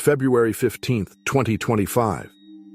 February 15th, 2025,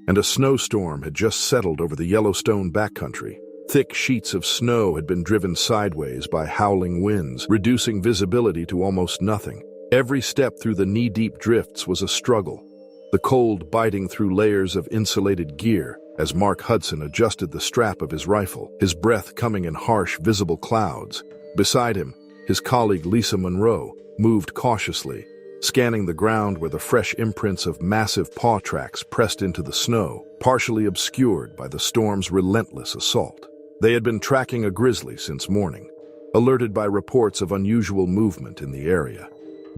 and a snowstorm had just settled over the Yellowstone backcountry. Thick sheets of snow had been driven sideways by howling winds, reducing visibility to almost nothing. Every step through the knee-deep drifts was a struggle, the cold biting through layers of insulated gear as Mark Hudson adjusted the strap of his rifle, his breath coming in harsh, visible clouds. Beside him, his colleague Lisa Monroe moved cautiously, scanning the ground where the fresh imprints of massive paw tracks pressed into the snow, partially obscured by the storm's relentless assault. They had been tracking a grizzly since morning, alerted by reports of unusual movement in the area.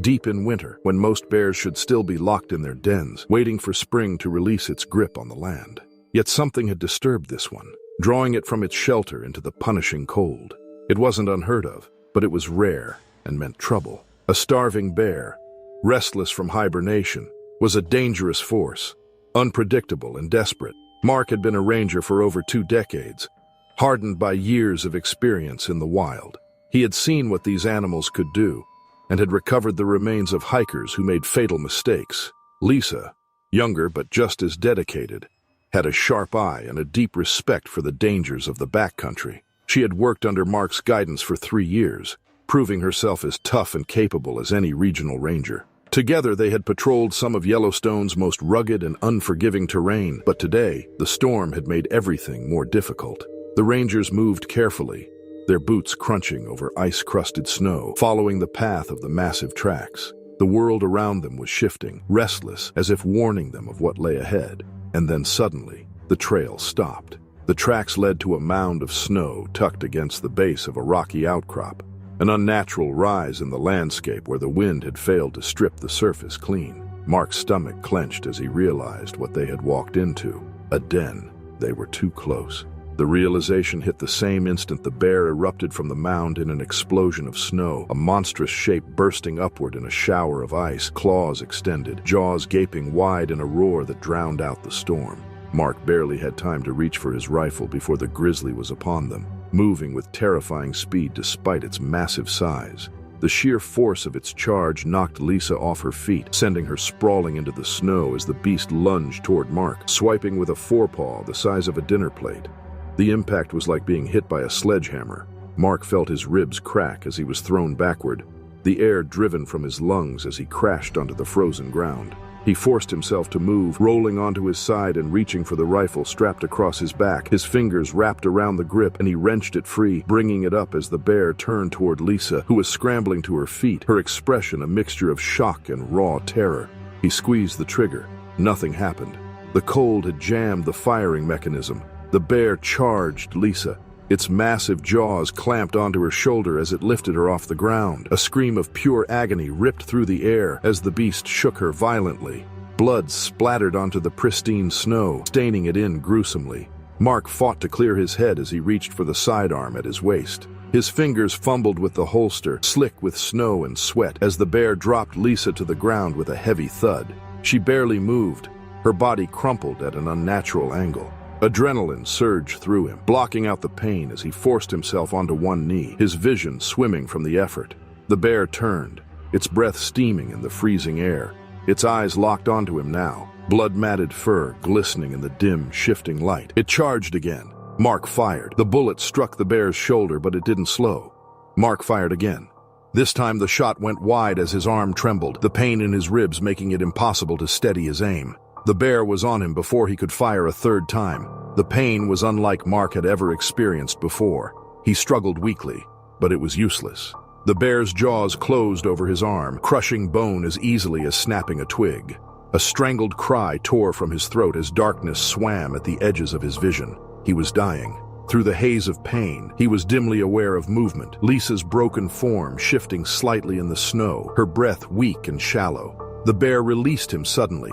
Deep in winter, when most bears should still be locked in their dens, waiting for spring to release its grip on the land. Yet something had disturbed this one, drawing it from its shelter into the punishing cold. It wasn't unheard of, but it was rare and meant trouble. A starving bear, restless from hibernation, was a dangerous force, unpredictable and desperate. Mark had been a ranger for over 2 decades, hardened by years of experience in the wild. He had seen what these animals could do, and had recovered the remains of hikers who made fatal mistakes. Lisa, younger but just as dedicated, had a sharp eye and a deep respect for the dangers of the backcountry. She had worked under Mark's guidance for 3 years, proving herself as tough and capable as any regional ranger. Together they had patrolled some of Yellowstone's most rugged and unforgiving terrain, but today the storm had made everything more difficult. The rangers moved carefully, their boots crunching over ice-crusted snow, following the path of the massive tracks. The world around them was shifting, restless, as if warning them of what lay ahead. And then suddenly, the trail stopped. The tracks led to a mound of snow tucked against the base of a rocky outcrop, an unnatural rise in the landscape where the wind had failed to strip the surface clean. Mark's stomach clenched as he realized what they had walked into. A den. They were too close. The realization hit the same instant the bear erupted from the mound in an explosion of snow, a monstrous shape bursting upward in a shower of ice, claws extended, jaws gaping wide in a roar that drowned out the storm. Mark barely had time to reach for his rifle before the grizzly was upon them, moving with terrifying speed despite its massive size. The sheer force of its charge knocked Lisa off her feet, sending her sprawling into the snow as the beast lunged toward Mark, swiping with a forepaw the size of a dinner plate. The impact was like being hit by a sledgehammer. Mark felt his ribs crack as he was thrown backward, the air driven from his lungs as he crashed onto the frozen ground. He forced himself to move, rolling onto his side and reaching for the rifle strapped across his back. His fingers wrapped around the grip and he wrenched it free, bringing it up as the bear turned toward Lisa, who was scrambling to her feet, her expression a mixture of shock and raw terror. He squeezed the trigger. Nothing happened. The cold had jammed the firing mechanism. The bear charged Lisa. Its massive jaws clamped onto her shoulder as it lifted her off the ground. A scream of pure agony ripped through the air as the beast shook her violently. Blood splattered onto the pristine snow, staining it in gruesomely. Mark fought to clear his head as he reached for the sidearm at his waist. His fingers fumbled with the holster, slick with snow and sweat, as the bear dropped Lisa to the ground with a heavy thud. She barely moved, her body crumpled at an unnatural angle. Adrenaline surged through him, blocking out the pain as he forced himself onto one knee, his vision swimming from the effort. The bear turned, its breath steaming in the freezing air. Its eyes locked onto him now, blood-matted fur glistening in the dim, shifting light. It charged again. Mark fired. The bullet struck the bear's shoulder, but it didn't slow. Mark fired again. This time the shot went wide as his arm trembled, the pain in his ribs making it impossible to steady his aim. The bear was on him before he could fire a third time. The pain was unlike Mark had ever experienced before. He struggled weakly, but it was useless. The bear's jaws closed over his arm, crushing bone as easily as snapping a twig. A strangled cry tore from his throat as darkness swam at the edges of his vision. He was dying. Through the haze of pain, he was dimly aware of movement, Lisa's broken form shifting slightly in the snow, her breath weak and shallow. The bear released him suddenly,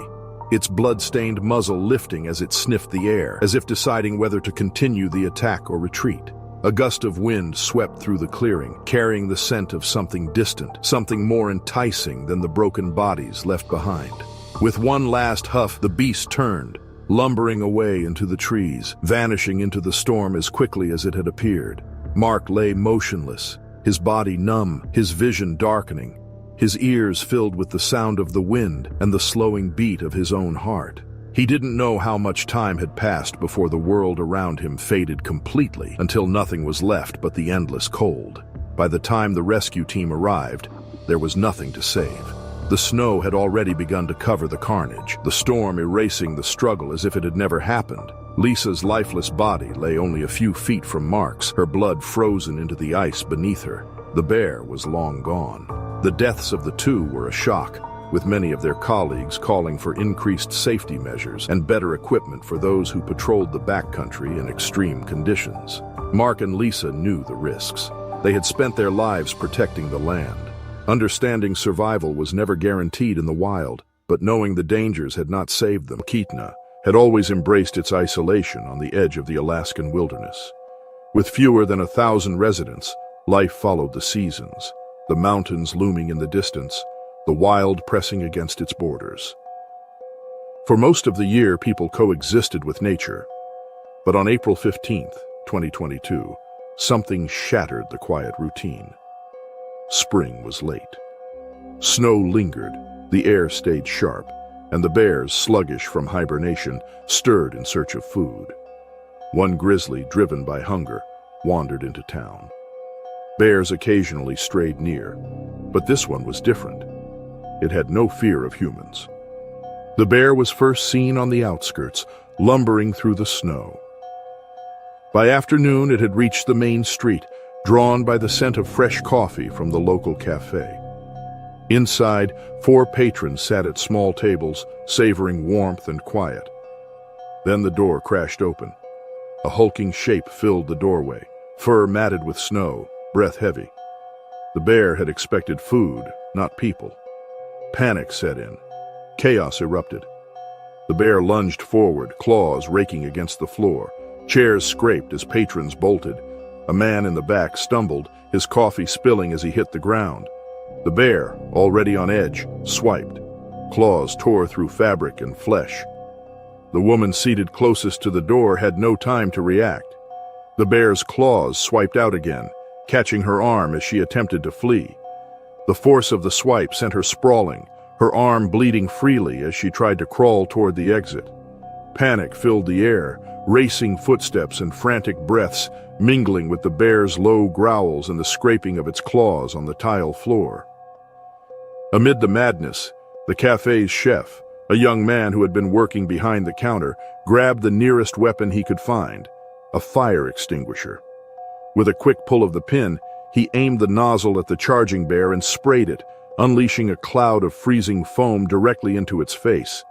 its blood-stained muzzle lifting as it sniffed the air, as if deciding whether to continue the attack or retreat. A gust of wind swept through the clearing, carrying the scent of something distant, something more enticing than the broken bodies left behind. With one last huff, the beast turned, lumbering away into the trees, vanishing into the storm as quickly as it had appeared. Mark lay motionless, his body numb, his vision darkening. his ears filled with the sound of the wind and the slowing beat of his own heart. He didn't know how much time had passed before the world around him faded completely, until nothing was left but the endless cold. By the time the rescue team arrived, there was nothing to save. The snow had already begun to cover the carnage, the storm erasing the struggle as if it had never happened. Lisa's lifeless body lay only a few feet from Mark's, her blood frozen into the ice beneath her. The bear was long gone. The deaths of the two were a shock, with many of their colleagues calling for increased safety measures and better equipment for those who patrolled the backcountry in extreme conditions. Mark and Lisa knew the risks. They had spent their lives protecting the land. Understanding survival was never guaranteed in the wild, but knowing the dangers had not saved them. Talkeetna had always embraced its isolation on the edge of the Alaskan wilderness. With fewer than 1,000 residents, life followed the seasons, the mountains looming in the distance, the wild pressing against its borders. For most of the year, people coexisted with nature. But on April 15th, 2022, something shattered the quiet routine. Spring was late. Snow lingered, the air stayed sharp, and the bears, sluggish from hibernation, stirred in search of food. One grizzly, driven by hunger, wandered into town. Bears occasionally strayed near, but this one was different. It had no fear of humans. The bear was first seen on the outskirts, lumbering through the snow. By afternoon, it had reached the main street, drawn by the scent of fresh coffee from the local cafe. Inside, 4 patrons sat at small tables, savoring warmth and quiet. Then the door crashed open. A hulking shape filled the doorway, fur matted with snow, breath heavy. The bear had expected food, not people. Panic set in. Chaos erupted. The bear lunged forward, claws raking against the floor. Chairs scraped as patrons bolted. A man in the back stumbled, his coffee spilling as he hit the ground. The bear, already on edge, swiped. Claws tore through fabric and flesh. The woman seated closest to the door had no time to react. The bear's claws swiped out again, catching her arm as she attempted to flee. The force of the swipe sent her sprawling, her arm bleeding freely as she tried to crawl toward the exit. Panic filled the air, racing footsteps and frantic breaths mingling with the bear's low growls and the scraping of its claws on the tile floor. Amid the madness, the cafe's chef, a young man who had been working behind the counter, grabbed the nearest weapon he could find, a fire extinguisher. With a quick pull of the pin, he aimed the nozzle at the charging bear and sprayed it, unleashing a cloud of freezing foam directly into its face.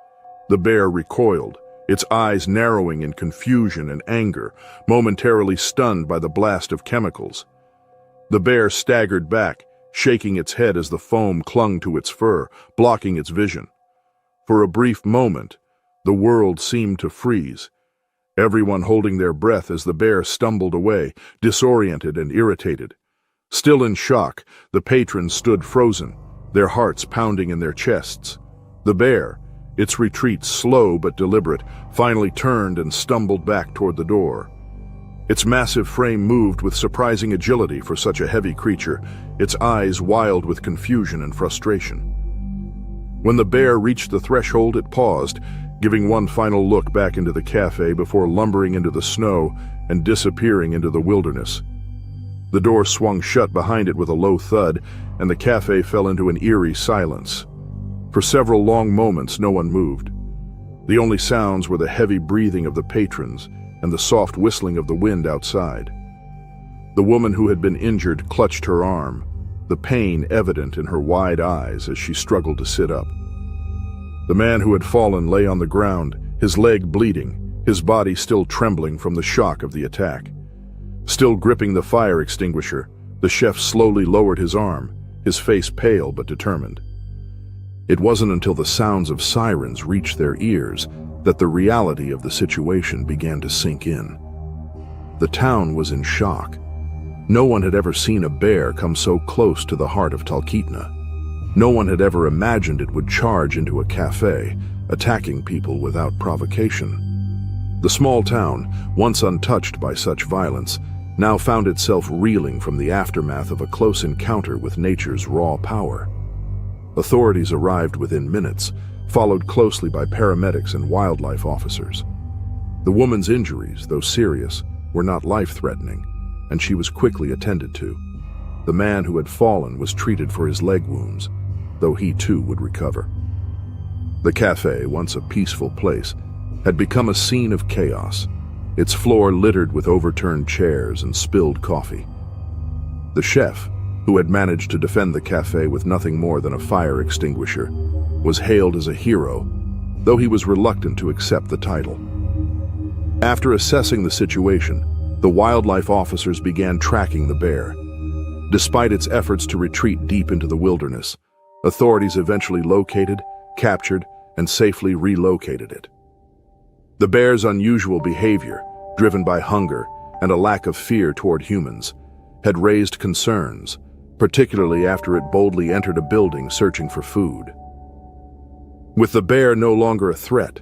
The bear recoiled, its eyes narrowing in confusion and anger, momentarily stunned by the blast of chemicals. The bear staggered back, shaking its head as the foam clung to its fur, blocking its vision. For a brief moment, the world seemed to freeze, everyone holding their breath as the bear stumbled away, disoriented and irritated. Still in shock, the patrons stood frozen, their hearts pounding in their chests. The bear, its retreat slow but deliberate, finally turned and stumbled back toward the door. Its massive frame moved with surprising agility for such a heavy creature, its eyes wild with confusion and frustration. When the bear reached the threshold, it paused, giving one final look back into the cafe before lumbering into the snow and disappearing into the wilderness. The door swung shut behind it with a low thud, and the cafe fell into an eerie silence. For several long moments, no one moved. The only sounds were the heavy breathing of the patrons and the soft whistling of the wind outside. The woman who had been injured clutched her arm, the pain evident in her wide eyes as she struggled to sit up. The man who had fallen lay on the ground, his leg bleeding, his body still trembling from the shock of the attack. Still gripping the fire extinguisher, the chef slowly lowered his arm, his face pale but determined. It wasn't until the sounds of sirens reached their ears that the reality of the situation began to sink in. The town was in shock. No one had ever seen a bear come so close to the heart of Talkeetna. No one had ever imagined it would charge into a cafe, attacking people without provocation. The small town, once untouched by such violence, now found itself reeling from the aftermath of a close encounter with nature's raw power. Authorities arrived within minutes, followed closely by paramedics and wildlife officers. The woman's injuries, though serious, were not life-threatening, and she was quickly attended to. The man who had fallen was treated for his leg wounds, though he too would recover. The cafe, once a peaceful place, had become a scene of chaos, its floor littered with overturned chairs and spilled coffee. The chef, who had managed to defend the cafe with nothing more than a fire extinguisher, was hailed as a hero, though he was reluctant to accept the title. After assessing the situation, the wildlife officers began tracking the bear. Despite its efforts to retreat deep into the wilderness, authorities eventually located, captured, and safely relocated it. The bear's unusual behavior, driven by hunger and a lack of fear toward humans, had raised concerns, particularly after it boldly entered a building searching for food. With the bear no longer a threat,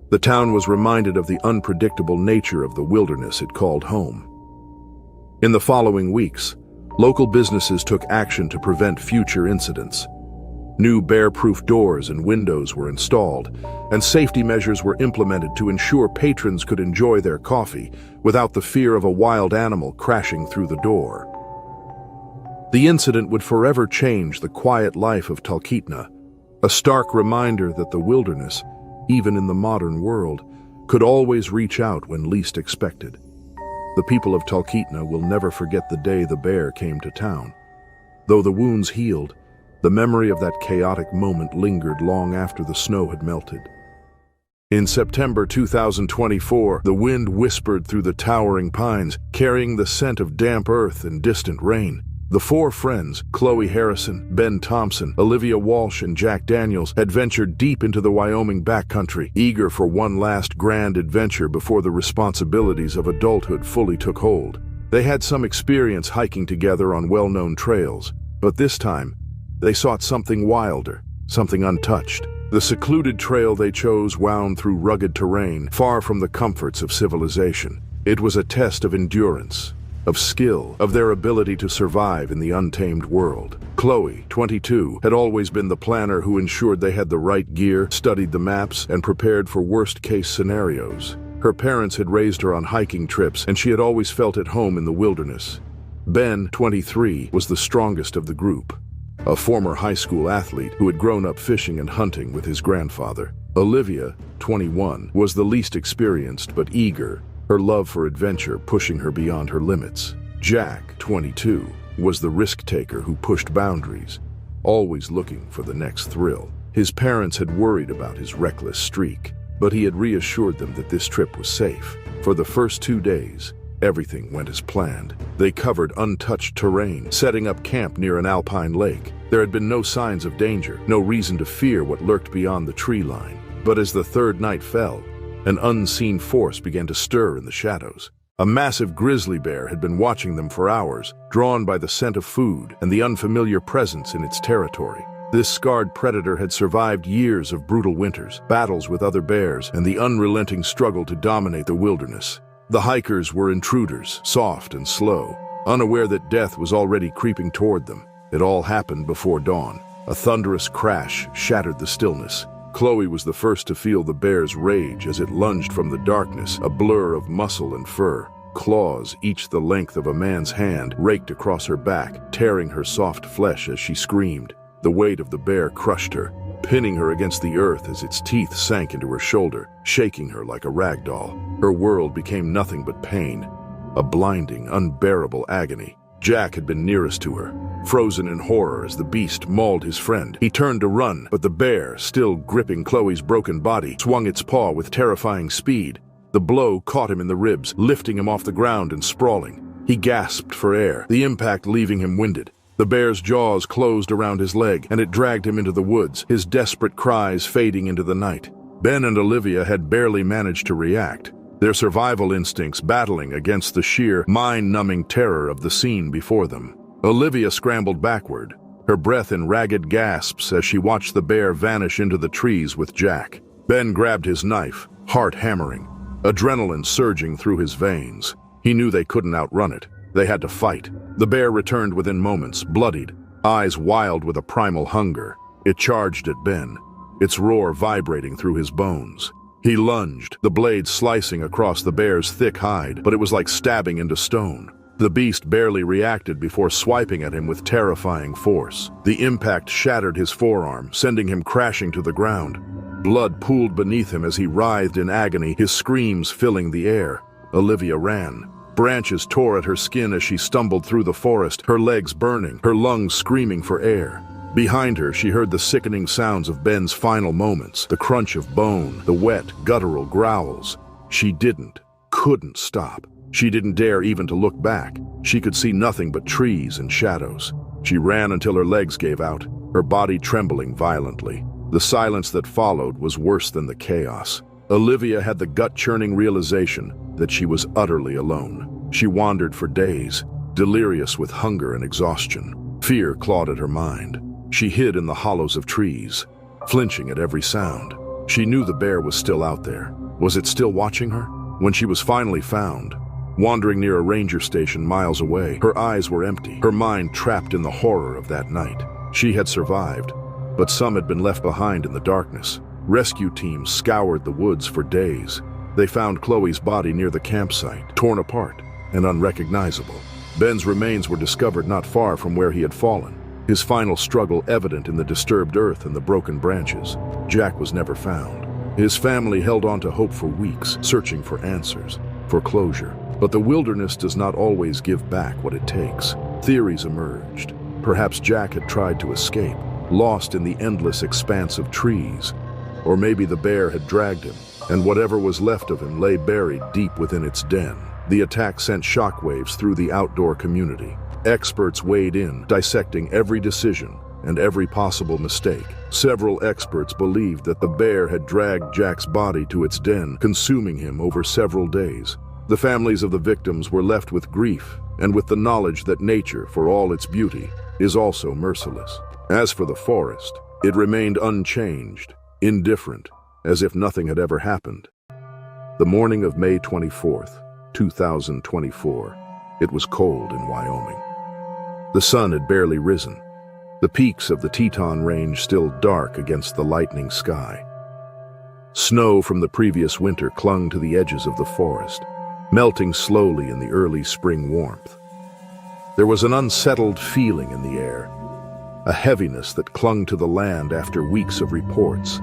the town was reminded of the unpredictable nature of the wilderness it called home. In the following weeks, local businesses took action to prevent future incidents. New bear-proof doors and windows were installed, and safety measures were implemented to ensure patrons could enjoy their coffee without the fear of a wild animal crashing through the door. The incident would forever change the quiet life of Talkeetna, a stark reminder that the wilderness, even in the modern world, could always reach out when least expected. The people of Talkeetna will never forget the day the bear came to town. Though the wounds healed, the memory of that chaotic moment lingered long after the snow had melted. In September 2024, the wind whispered through the towering pines, carrying the scent of damp earth and distant rain. The four friends, Chloe Harrison, Ben Thompson, Olivia Walsh, and Jack Daniels, had ventured deep into the Wyoming backcountry, eager for one last grand adventure before the responsibilities of adulthood fully took hold. They had some experience hiking together on well-known trails, but this time, they sought something wilder, something untouched. The secluded trail they chose wound through rugged terrain, far from the comforts of civilization. It was a test of endurance, of skill, of their ability to survive in the untamed world. Chloe, 22, had always been the planner who ensured they had the right gear, studied the maps, and prepared for worst-case scenarios. Her parents had raised her on hiking trips, and she had always felt at home in the wilderness. Ben, 23, was the strongest of the group, a former high school athlete who had grown up fishing and hunting with his grandfather. Olivia, 21, was the least experienced but eager, her love for adventure pushing her beyond her limits. Jack, 22, was the risk-taker who pushed boundaries, always looking for the next thrill. His parents had worried about his reckless streak, but he had reassured them that this trip was safe. For the first 2 days, everything went as planned. They covered untouched terrain, setting up camp near an alpine lake. There had been no signs of danger, no reason to fear what lurked beyond the tree line. But as the third night fell, an unseen force began to stir in the shadows. A massive grizzly bear had been watching them for hours, drawn by the scent of food and the unfamiliar presence in its territory. This scarred predator had survived years of brutal winters, battles with other bears, and the unrelenting struggle to dominate the wilderness. The hikers were intruders, soft and slow, unaware that death was already creeping toward them. It all happened before dawn. A thunderous crash shattered the stillness. Chloe was the first to feel the bear's rage as it lunged from the darkness, a blur of muscle and fur. Claws, each the length of a man's hand, raked across her back, tearing her soft flesh as she screamed. The weight of the bear crushed her, pinning her against the earth as its teeth sank into her shoulder, shaking her like a rag doll. Her world became nothing but pain, a blinding, unbearable agony. Jack had been nearest to her, frozen in horror as the beast mauled his friend. He turned to run, but the bear, still gripping Chloe's broken body, swung its paw with terrifying speed. The blow caught him in the ribs, lifting him off the ground and sprawling. He gasped for air, the impact leaving him winded. The bear's jaws closed around his leg, and it dragged him into the woods, his desperate cries fading into the night. Ben and Olivia had barely managed to react, their survival instincts battling against the sheer, mind-numbing terror of the scene before them. Olivia scrambled backward, her breath in ragged gasps as she watched the bear vanish into the trees with Jack. Ben grabbed his knife, heart hammering, adrenaline surging through his veins. He knew they couldn't outrun it. They had to fight. The bear returned within moments, bloodied, eyes wild with a primal hunger. It charged at Ben, its roar vibrating through his bones. He lunged, the blade slicing across the bear's thick hide, but it was like stabbing into stone. The beast barely reacted before swiping at him with terrifying force. The impact shattered his forearm, sending him crashing to the ground. Blood pooled beneath him as he writhed in agony, his screams filling the air. Olivia ran. Branches tore at her skin as she stumbled through the forest, her legs burning, her lungs screaming for air. Behind her, she heard the sickening sounds of Ben's final moments, the crunch of bone, the wet, guttural growls. She couldn't stop. She didn't dare even to look back. She could see nothing but trees and shadows. She ran until her legs gave out, her body trembling violently. The silence that followed was worse than the chaos. Olivia had the gut-churning realization that she was utterly alone. She wandered for days, delirious with hunger and exhaustion. Fear clawed at her mind. She hid in the hollows of trees, flinching at every sound. She knew the bear was still out there. Was it still watching her? When she was finally found, wandering near a ranger station miles away, her eyes were empty, her mind trapped in the horror of that night. She had survived, but some had been left behind in the darkness. Rescue teams scoured the woods for days. They found Chloe's body near the campsite, torn apart and unrecognizable. Ben's remains were discovered not far from where he had fallen, his final struggle evident in the disturbed earth and the broken branches. Jack was never found. His family held on to hope for weeks, searching for answers, for closure. But the wilderness does not always give back what it takes. Theories emerged. Perhaps Jack had tried to escape, lost in the endless expanse of trees. Or maybe the bear had dragged him, and whatever was left of him lay buried deep within its den. The attack sent shockwaves through the outdoor community. Experts weighed in, dissecting every decision and every possible mistake. Several experts believed that the bear had dragged Jack's body to its den, consuming him over several days. The families of the victims were left with grief and with the knowledge that nature, for all its beauty, is also merciless. As for the forest, it remained unchanged, indifferent, as if nothing had ever happened. The morning of May 24th, 2024, it was cold in Wyoming. The sun had barely risen, the peaks of the Teton Range still dark against the lightening sky. Snow from the previous winter clung to the edges of the forest, melting slowly in the early spring warmth. There was an unsettled feeling in the air, a heaviness that clung to the land after weeks of reports.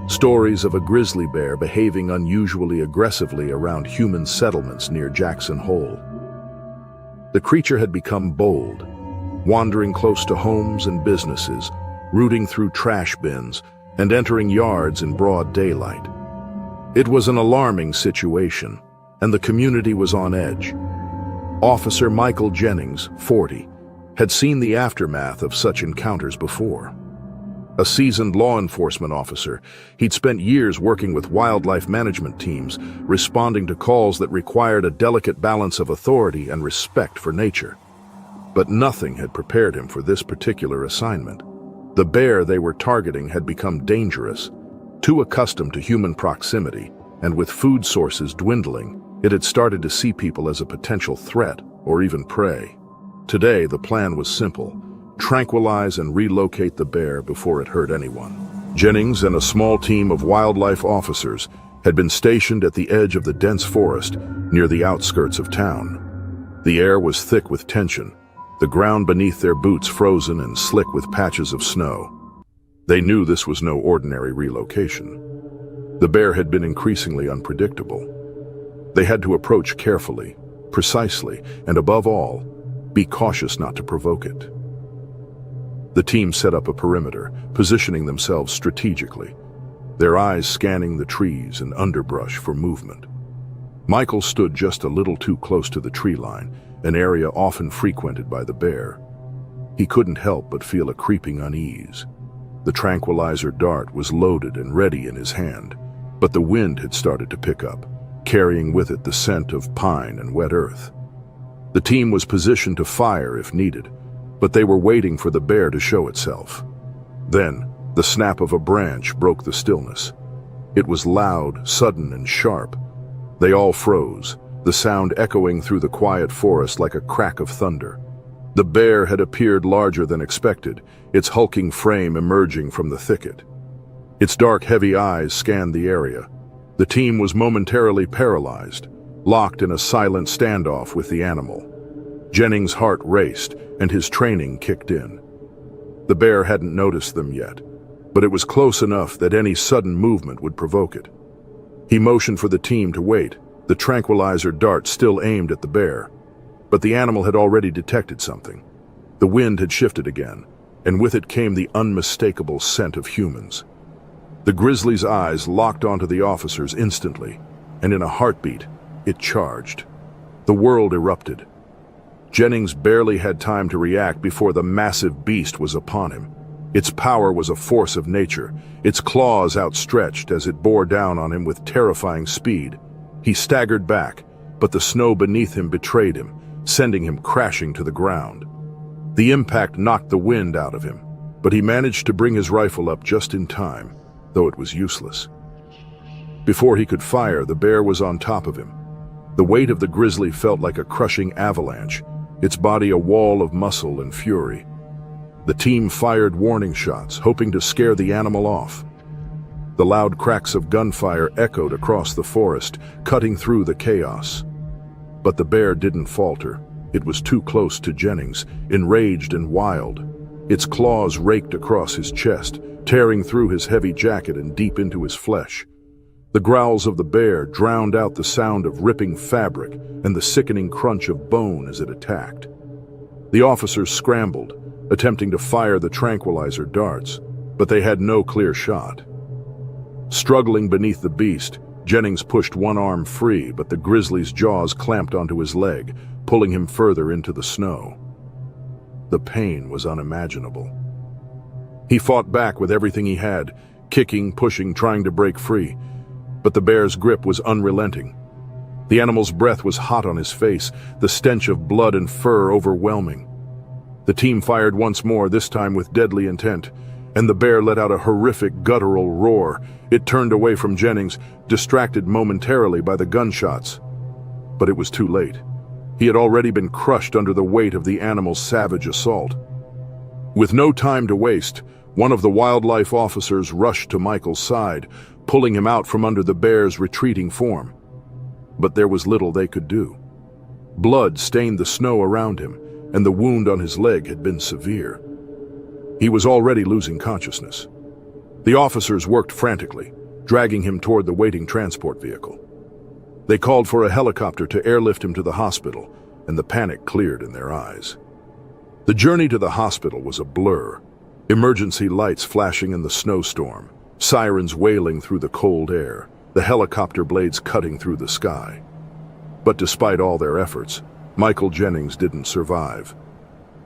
Stories of a grizzly bear behaving unusually aggressively around human settlements near Jackson Hole. The creature had become bold, wandering close to homes and businesses, rooting through trash bins, and entering yards in broad daylight. It was an alarming situation, and the community was on edge. Officer Michael Jennings, 40, had seen the aftermath of such encounters before. A seasoned law enforcement officer, he'd spent years working with wildlife management teams, responding to calls that required a delicate balance of authority and respect for nature. But nothing had prepared him for this particular assignment. The bear they were targeting had become dangerous, too accustomed to human proximity, and with food sources dwindling, it had started to see people as a potential threat or even prey. Today, the plan was simple: tranquilize and relocate the bear before it hurt anyone. Jennings and a small team of wildlife officers had been stationed at the edge of the dense forest near the outskirts of town. The air was thick with tension, the ground beneath their boots frozen and slick with patches of snow. They knew this was no ordinary relocation. The bear had been increasingly unpredictable. They had to approach carefully, precisely, and above all, be cautious not to provoke it. The team set up a perimeter, positioning themselves strategically, their eyes scanning the trees and underbrush for movement. Michael stood just a little too close to the tree line, an area often frequented by the bear. He couldn't help but feel a creeping unease. The tranquilizer dart was loaded and ready in his hand, but the wind had started to pick up, carrying with it the scent of pine and wet earth. The team was positioned to fire if needed, but they were waiting for the bear to show itself. Then, the snap of a branch broke the stillness. It was loud, sudden, and sharp. They all froze, the sound echoing through the quiet forest like a crack of thunder. The bear had appeared larger than expected, its hulking frame emerging from the thicket. Its dark, heavy eyes scanned the area. The team was momentarily paralyzed, locked in a silent standoff with the animal. Jennings' heart raced, and his training kicked in. The bear hadn't noticed them yet, but it was close enough that any sudden movement would provoke it. He motioned for the team to wait, the tranquilizer dart still aimed at the bear. But the animal had already detected something. The wind had shifted again, and with it came the unmistakable scent of humans. The grizzly's eyes locked onto the officers instantly, and in a heartbeat, it charged. The world erupted. Jennings barely had time to react before the massive beast was upon him. Its power was a force of nature, its claws outstretched as it bore down on him with terrifying speed. He staggered back, but the snow beneath him betrayed him, sending him crashing to the ground. The impact knocked the wind out of him, but he managed to bring his rifle up just in time, though it was useless. Before he could fire, the bear was on top of him. The weight of the grizzly felt like a crushing avalanche, its body a wall of muscle and fury. The team fired warning shots, hoping to scare the animal off. The loud cracks of gunfire echoed across the forest, cutting through the chaos. But the bear didn't falter. It was too close to Jennings, enraged and wild. Its claws raked across his chest, tearing through his heavy jacket and deep into his flesh. The growls of the bear drowned out the sound of ripping fabric and the sickening crunch of bone as it attacked. The officers scrambled, attempting to fire the tranquilizer darts, but they had no clear shot. Struggling beneath the beast, Jennings pushed one arm free, but the grizzly's jaws clamped onto his leg, pulling him further into the snow. The pain was unimaginable. He fought back with everything he had, kicking, pushing, trying to break free. But the bear's grip was unrelenting. The animal's breath was hot on his face, the stench of blood and fur overwhelming. The team fired once more, this time with deadly intent, and the bear let out a horrific guttural roar. It turned away from Jennings, distracted momentarily by the gunshots. But it was too late. He had already been crushed under the weight of the animal's savage assault. With no time to waste, one of the wildlife officers rushed to Michael's side, pulling him out from under the bear's retreating form. But there was little they could do. Blood stained the snow around him, and the wound on his leg had been severe. He was already losing consciousness. The officers worked frantically, dragging him toward the waiting transport vehicle. They called for a helicopter to airlift him to the hospital, and the panic cleared in their eyes. The journey to the hospital was a blur, emergency lights flashing in the snowstorm, sirens wailing through the cold air, the helicopter blades cutting through the sky. But despite all their efforts, Michael Jennings didn't survive.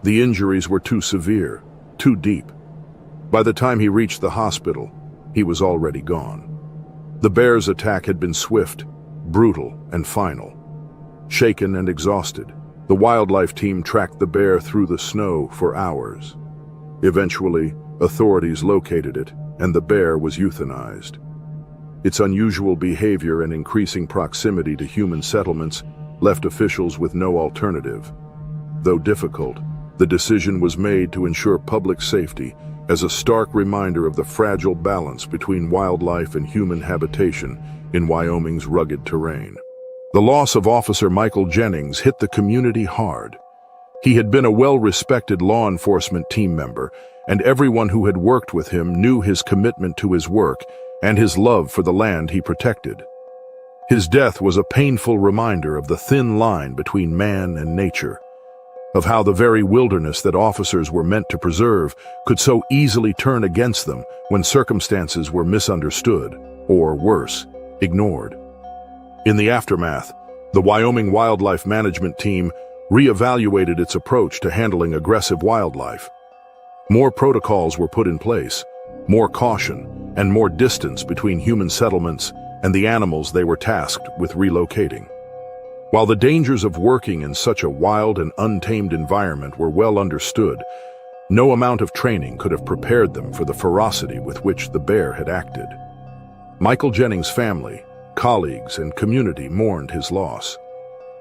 The injuries were too severe, too deep. By the time he reached the hospital, he was already gone. The bear's attack had been swift, brutal, and final. Shaken and exhausted, the wildlife team tracked the bear through the snow for hours. Eventually, authorities located it, and the bear was euthanized. Its unusual behavior and increasing proximity to human settlements left officials with no alternative. Though difficult, the decision was made to ensure public safety as a stark reminder of the fragile balance between wildlife and human habitation in Wyoming's rugged terrain. The loss of Officer Michael Jennings hit the community hard. He had been a well-respected law enforcement team member, and everyone who had worked with him knew his commitment to his work and his love for the land he protected. His death was a painful reminder of the thin line between man and nature, of how the very wilderness that officers were meant to preserve could so easily turn against them when circumstances were misunderstood, or worse, ignored. In the aftermath, the Wyoming Wildlife Management Team reevaluated its approach to handling aggressive wildlife. More protocols were put in place, more caution, and more distance between human settlements and the animals they were tasked with relocating. While the dangers of working in such a wild and untamed environment were well understood, no amount of training could have prepared them for the ferocity with which the bear had acted. Michael Jennings' family, colleagues, and community mourned his loss.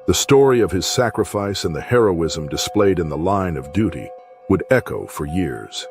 The story of his sacrifice and the heroism displayed in the line of duty would echo for years.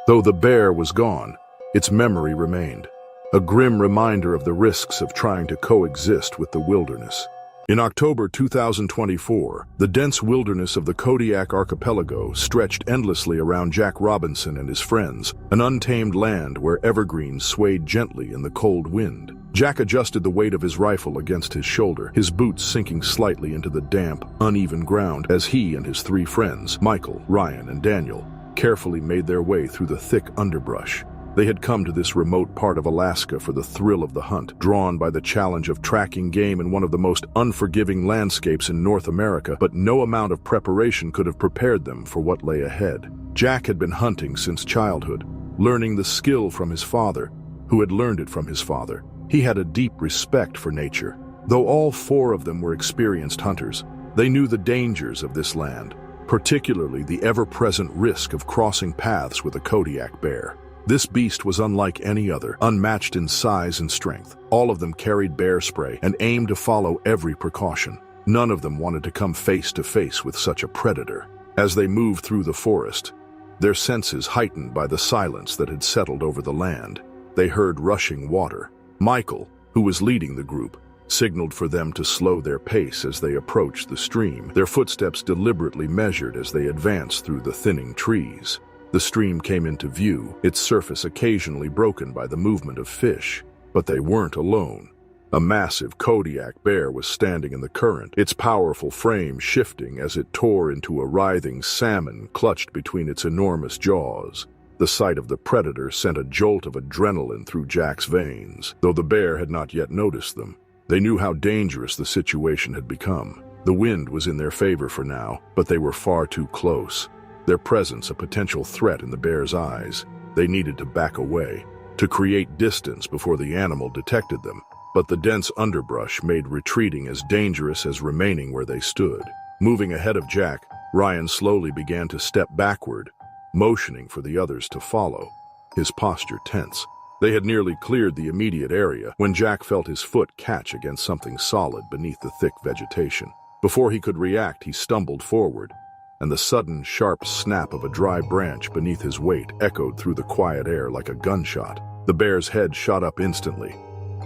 Though the bear was gone, its memory remained, a grim reminder of the risks of trying to coexist with the wilderness. In October 2024, the dense wilderness of the Kodiak Archipelago stretched endlessly around Jack Robinson and his friends, an untamed land where evergreens swayed gently in the cold wind. Jack adjusted the weight of his rifle against his shoulder, his boots sinking slightly into the damp, uneven ground as he and his three friends, Michael, Ryan, and Daniel, carefully made their way through the thick underbrush. They had come to this remote part of Alaska for the thrill of the hunt, drawn by the challenge of tracking game in one of the most unforgiving landscapes in North America, but no amount of preparation could have prepared them for what lay ahead. Jack had been hunting since childhood, learning the skill from his father, who had learned it from his father. He had a deep respect for nature. Though all four of them were experienced hunters, they knew the dangers of this land, particularly the ever-present risk of crossing paths with a Kodiak bear. This beast was unlike any other, unmatched in size and strength. All of them carried bear spray and aimed to follow every precaution. None of them wanted to come face to face with such a predator. As they moved through the forest, their senses heightened by the silence that had settled over the land, they heard rushing water. Michael, who was leading the group, signaled for them to slow their pace as they approached the stream, their footsteps deliberately measured as they advanced through the thinning trees. The stream came into view, its surface occasionally broken by the movement of fish. But they weren't alone. A massive Kodiak bear was standing in the current, its powerful frame shifting as it tore into a writhing salmon clutched between its enormous jaws. The sight of the predator sent a jolt of adrenaline through Jack's veins. Though the bear had not yet noticed them, they knew how dangerous the situation had become. The wind was in their favor for now, but they were far too close. Their presence a potential threat in the bear's eyes. They needed to back away, to create distance before the animal detected them. But the dense underbrush made retreating as dangerous as remaining where they stood. Moving ahead of Jack, Ryan slowly began to step backward, motioning for the others to follow, his posture tense. They had nearly cleared the immediate area when Jack felt his foot catch against something solid beneath the thick vegetation. Before he could react, he stumbled forward, and the sudden, sharp snap of a dry branch beneath his weight echoed through the quiet air like a gunshot. The bear's head shot up instantly,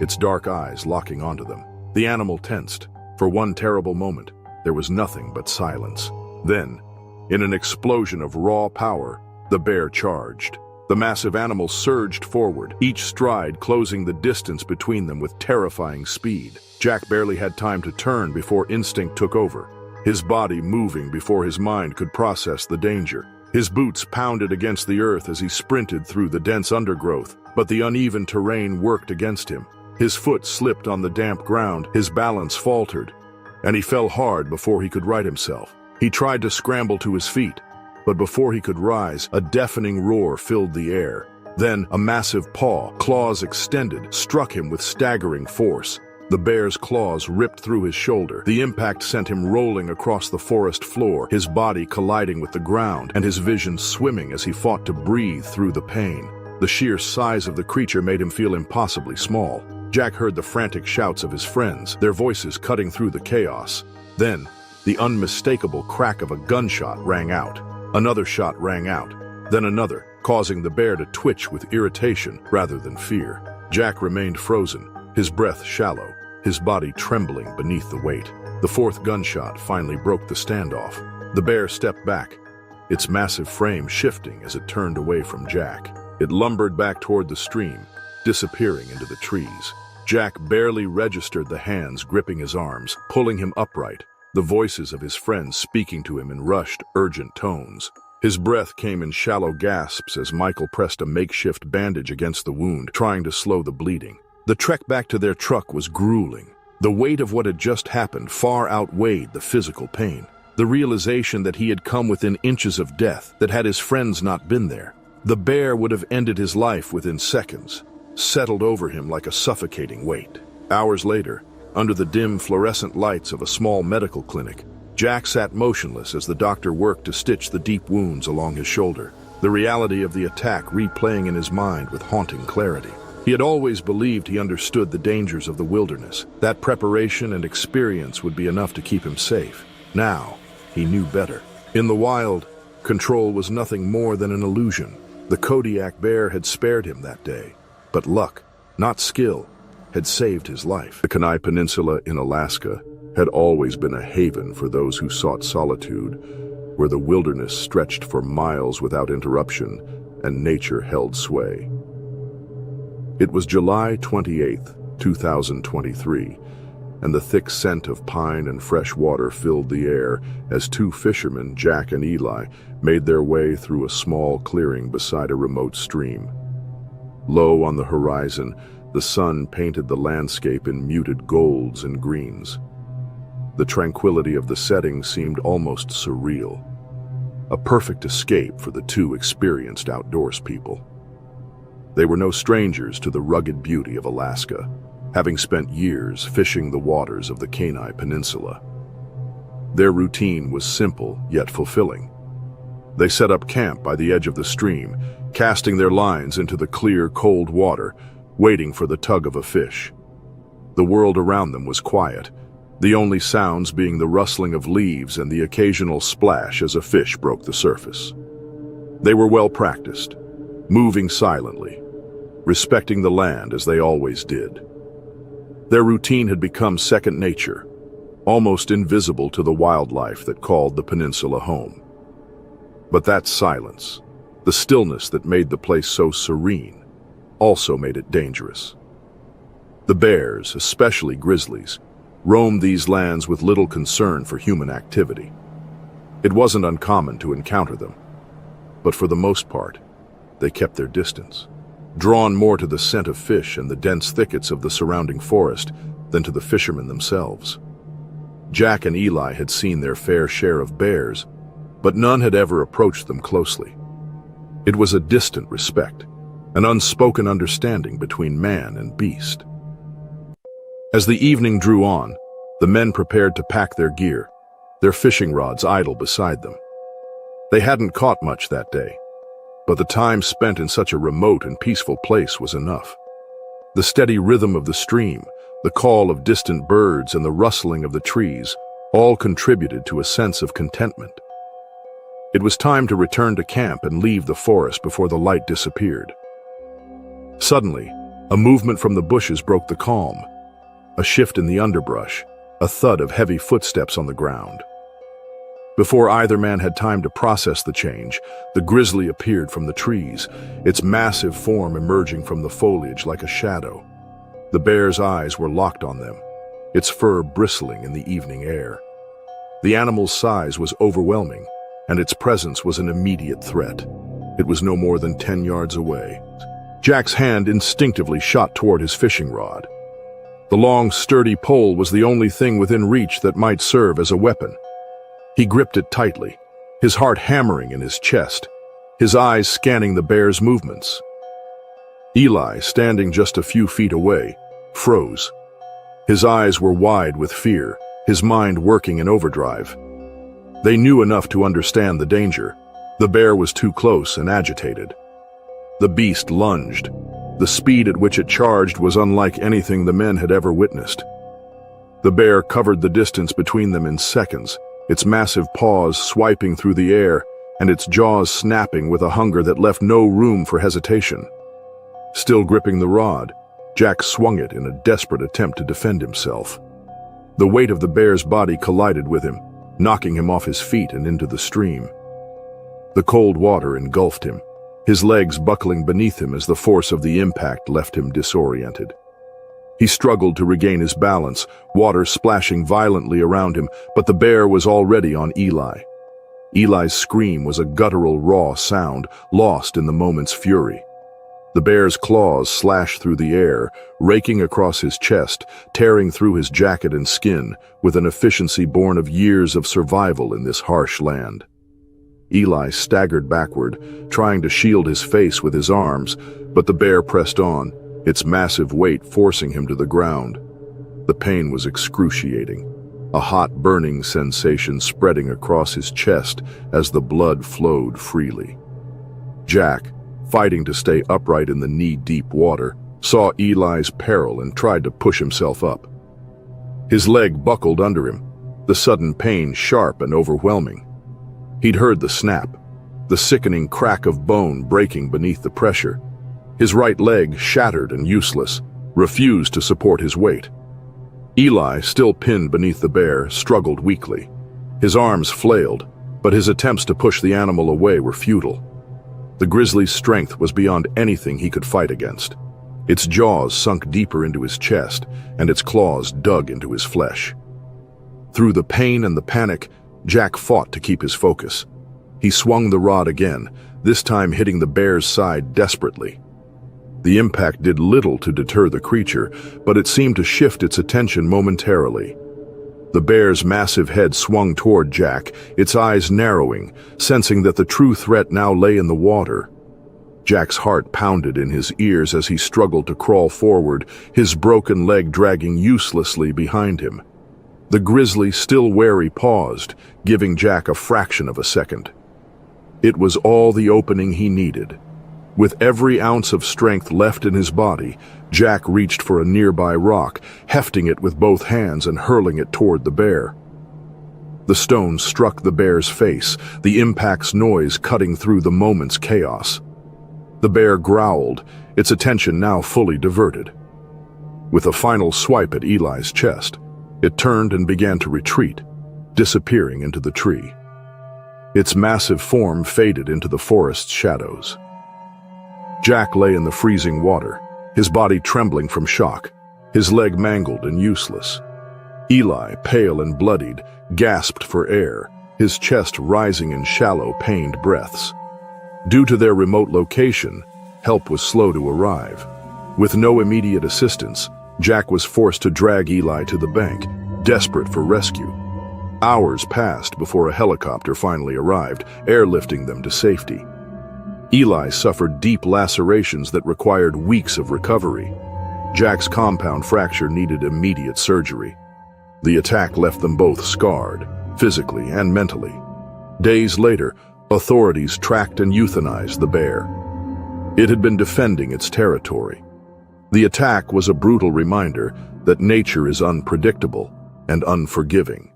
its dark eyes locking onto them. The animal tensed. For one terrible moment, there was nothing but silence. Then, in an explosion of raw power, the bear charged. The massive animal surged forward, each stride closing the distance between them with terrifying speed. Jack barely had time to turn before instinct took over, his body moving before his mind could process the danger. His boots pounded against the earth as he sprinted through the dense undergrowth, but the uneven terrain worked against him. His foot slipped on the damp ground, his balance faltered, and he fell hard before he could right himself. He tried to scramble to his feet, but before he could rise, a deafening roar filled the air. Then a massive paw, claws extended, struck him with staggering force. The bear's claws ripped through his shoulder. The impact sent him rolling across the forest floor, his body colliding with the ground, and his vision swimming as he fought to breathe through the pain. The sheer size of the creature made him feel impossibly small. Jack heard the frantic shouts of his friends, their voices cutting through the chaos. Then, the unmistakable crack of a gunshot rang out. Another shot rang out, then another, causing the bear to twitch with irritation rather than fear. Jack remained frozen, his breath shallow, his body trembling beneath the weight. The fourth gunshot finally broke the standoff. The bear stepped back, its massive frame shifting as it turned away from Jack. It lumbered back toward the stream, disappearing into the trees. Jack barely registered the hands gripping his arms, pulling him upright, the voices of his friends speaking to him in rushed, urgent tones. His breath came in shallow gasps as Michael pressed a makeshift bandage against the wound, trying to slow the bleeding. The trek back to their truck was grueling. The weight of what had just happened far outweighed the physical pain. The realization that he had come within inches of death, that had his friends not been there, the bear would have ended his life within seconds, settled over him like a suffocating weight. Hours later, under the dim fluorescent lights of a small medical clinic, Jack sat motionless as the doctor worked to stitch the deep wounds along his shoulder, the reality of the attack replaying in his mind with haunting clarity. He had always believed he understood the dangers of the wilderness. That preparation and experience would be enough to keep him safe. Now, he knew better. In the wild, control was nothing more than an illusion. The Kodiak bear had spared him that day, but luck, not skill, had saved his life. The Kenai Peninsula in Alaska had always been a haven for those who sought solitude, where the wilderness stretched for miles without interruption and nature held sway. It was July 28th, 2023, and the thick scent of pine and fresh water filled the air as two fishermen, Jack and Eli, made their way through a small clearing beside a remote stream. Low on the horizon, the sun painted the landscape in muted golds and greens. The tranquility of the setting seemed almost surreal, a perfect escape for the two experienced outdoors people. They were no strangers to the rugged beauty of Alaska, having spent years fishing the waters of the Kenai Peninsula. Their routine was simple yet fulfilling. They set up camp by the edge of the stream, casting their lines into the clear, cold water, waiting for the tug of a fish. The world around them was quiet, the only sounds being the rustling of leaves and the occasional splash as a fish broke the surface. They were well practiced, moving silently, respecting the land as they always did. Their routine had become second nature, almost invisible to the wildlife that called the peninsula home. But that silence, the stillness that made the place so serene, also made it dangerous. The bears, especially grizzlies, roamed these lands with little concern for human activity. It wasn't uncommon to encounter them, but for the most part, they kept their distance, drawn more to the scent of fish and the dense thickets of the surrounding forest than to the fishermen themselves. Jack and Eli had seen their fair share of bears, but none had ever approached them closely. It was a distant respect, an unspoken understanding between man and beast. As the evening drew on, the men prepared to pack their gear, their fishing rods idle beside them. They hadn't caught much that day, but the time spent in such a remote and peaceful place was enough. The steady rhythm of the stream, the call of distant birds, and the rustling of the trees all contributed to a sense of contentment. It was time to return to camp and leave the forest before the light disappeared. Suddenly, a movement from the bushes broke the calm. A shift in the underbrush, a thud of heavy footsteps on the ground. Before either man had time to process the change, the grizzly appeared from the trees, its massive form emerging from the foliage like a shadow. The bear's eyes were locked on them, its fur bristling in the evening air. The animal's size was overwhelming, and its presence was an immediate threat. It was no more than 10 yards away. Jack's hand instinctively shot toward his fishing rod. The long, sturdy pole was the only thing within reach that might serve as a weapon. He gripped it tightly, his heart hammering in his chest, his eyes scanning the bear's movements. Eli, standing just a few feet away, froze. His eyes were wide with fear, his mind working in overdrive. They knew enough to understand the danger. The bear was too close and agitated. The beast lunged. The speed at which it charged was unlike anything the men had ever witnessed. The bear covered the distance between them in seconds, its massive paws swiping through the air and its jaws snapping with a hunger that left no room for hesitation. Still gripping the rod, Jack swung it in a desperate attempt to defend himself. The weight of the bear's body collided with him, knocking him off his feet and into the stream. The cold water engulfed him, his legs buckling beneath him as the force of the impact left him disoriented. He struggled to regain his balance, water splashing violently around him, but the bear was already on Eli. Eli's scream was a guttural, raw sound, lost in the moment's fury. The bear's claws slashed through the air, raking across his chest, tearing through his jacket and skin, with an efficiency born of years of survival in this harsh land. Eli staggered backward, trying to shield his face with his arms, but the bear pressed on, its massive weight forcing him to the ground. The pain was excruciating, a hot burning sensation spreading across his chest as the blood flowed freely. Jack, fighting to stay upright in the knee-deep water, saw Eli's peril and tried to push himself up. His leg buckled under him, the sudden pain sharp and overwhelming. He'd heard the snap, the sickening crack of bone breaking beneath the pressure. His right leg, shattered and useless, refused to support his weight. Eli, still pinned beneath the bear, struggled weakly. His arms flailed, but his attempts to push the animal away were futile. The grizzly's strength was beyond anything he could fight against. Its jaws sunk deeper into his chest, and its claws dug into his flesh. Through the pain and the panic, Jack fought to keep his focus. He swung the rod again, this time hitting the bear's side desperately. The impact did little to deter the creature, but it seemed to shift its attention momentarily. The bear's massive head swung toward Jack, its eyes narrowing, sensing that the true threat now lay in the water. Jack's heart pounded in his ears as he struggled to crawl forward, his broken leg dragging uselessly behind him. The grizzly, still wary, paused, giving Jack a fraction of a second. It was all the opening he needed. With every ounce of strength left in his body, Jack reached for a nearby rock, hefting it with both hands and hurling it toward the bear. The stone struck the bear's face, the impact's noise cutting through the moment's chaos. The bear growled, its attention now fully diverted. With a final swipe at Eli's chest, it turned and began to retreat, disappearing into the tree. Its massive form faded into the forest's shadows. Jack lay in the freezing water, his body trembling from shock, his leg mangled and useless. Eli, pale and bloodied, gasped for air, his chest rising in shallow, pained breaths. Due to their remote location, help was slow to arrive. With no immediate assistance, Jack was forced to drag Eli to the bank, desperate for rescue. Hours passed before a helicopter finally arrived, airlifting them to safety. Eli suffered deep lacerations that required weeks of recovery. Jack's compound fracture needed immediate surgery. The attack left them both scarred, physically and mentally. Days later, authorities tracked and euthanized the bear. It had been defending its territory. The attack was a brutal reminder that nature is unpredictable and unforgiving.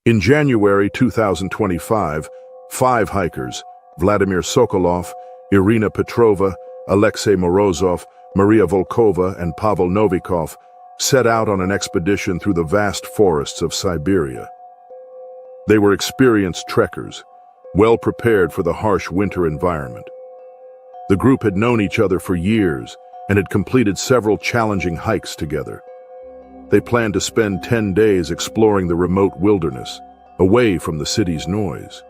In January 2025, 5 hikers, Vladimir Sokolov, Irina Petrova, Alexei Morozov, Maria Volkova, and Pavel Novikov, set out on an expedition through the vast forests of Siberia. They were experienced trekkers, well prepared for the harsh winter environment. The group had known each other for years and had completed several challenging hikes together. They planned to spend 10 days exploring the remote wilderness, away from the city's noise.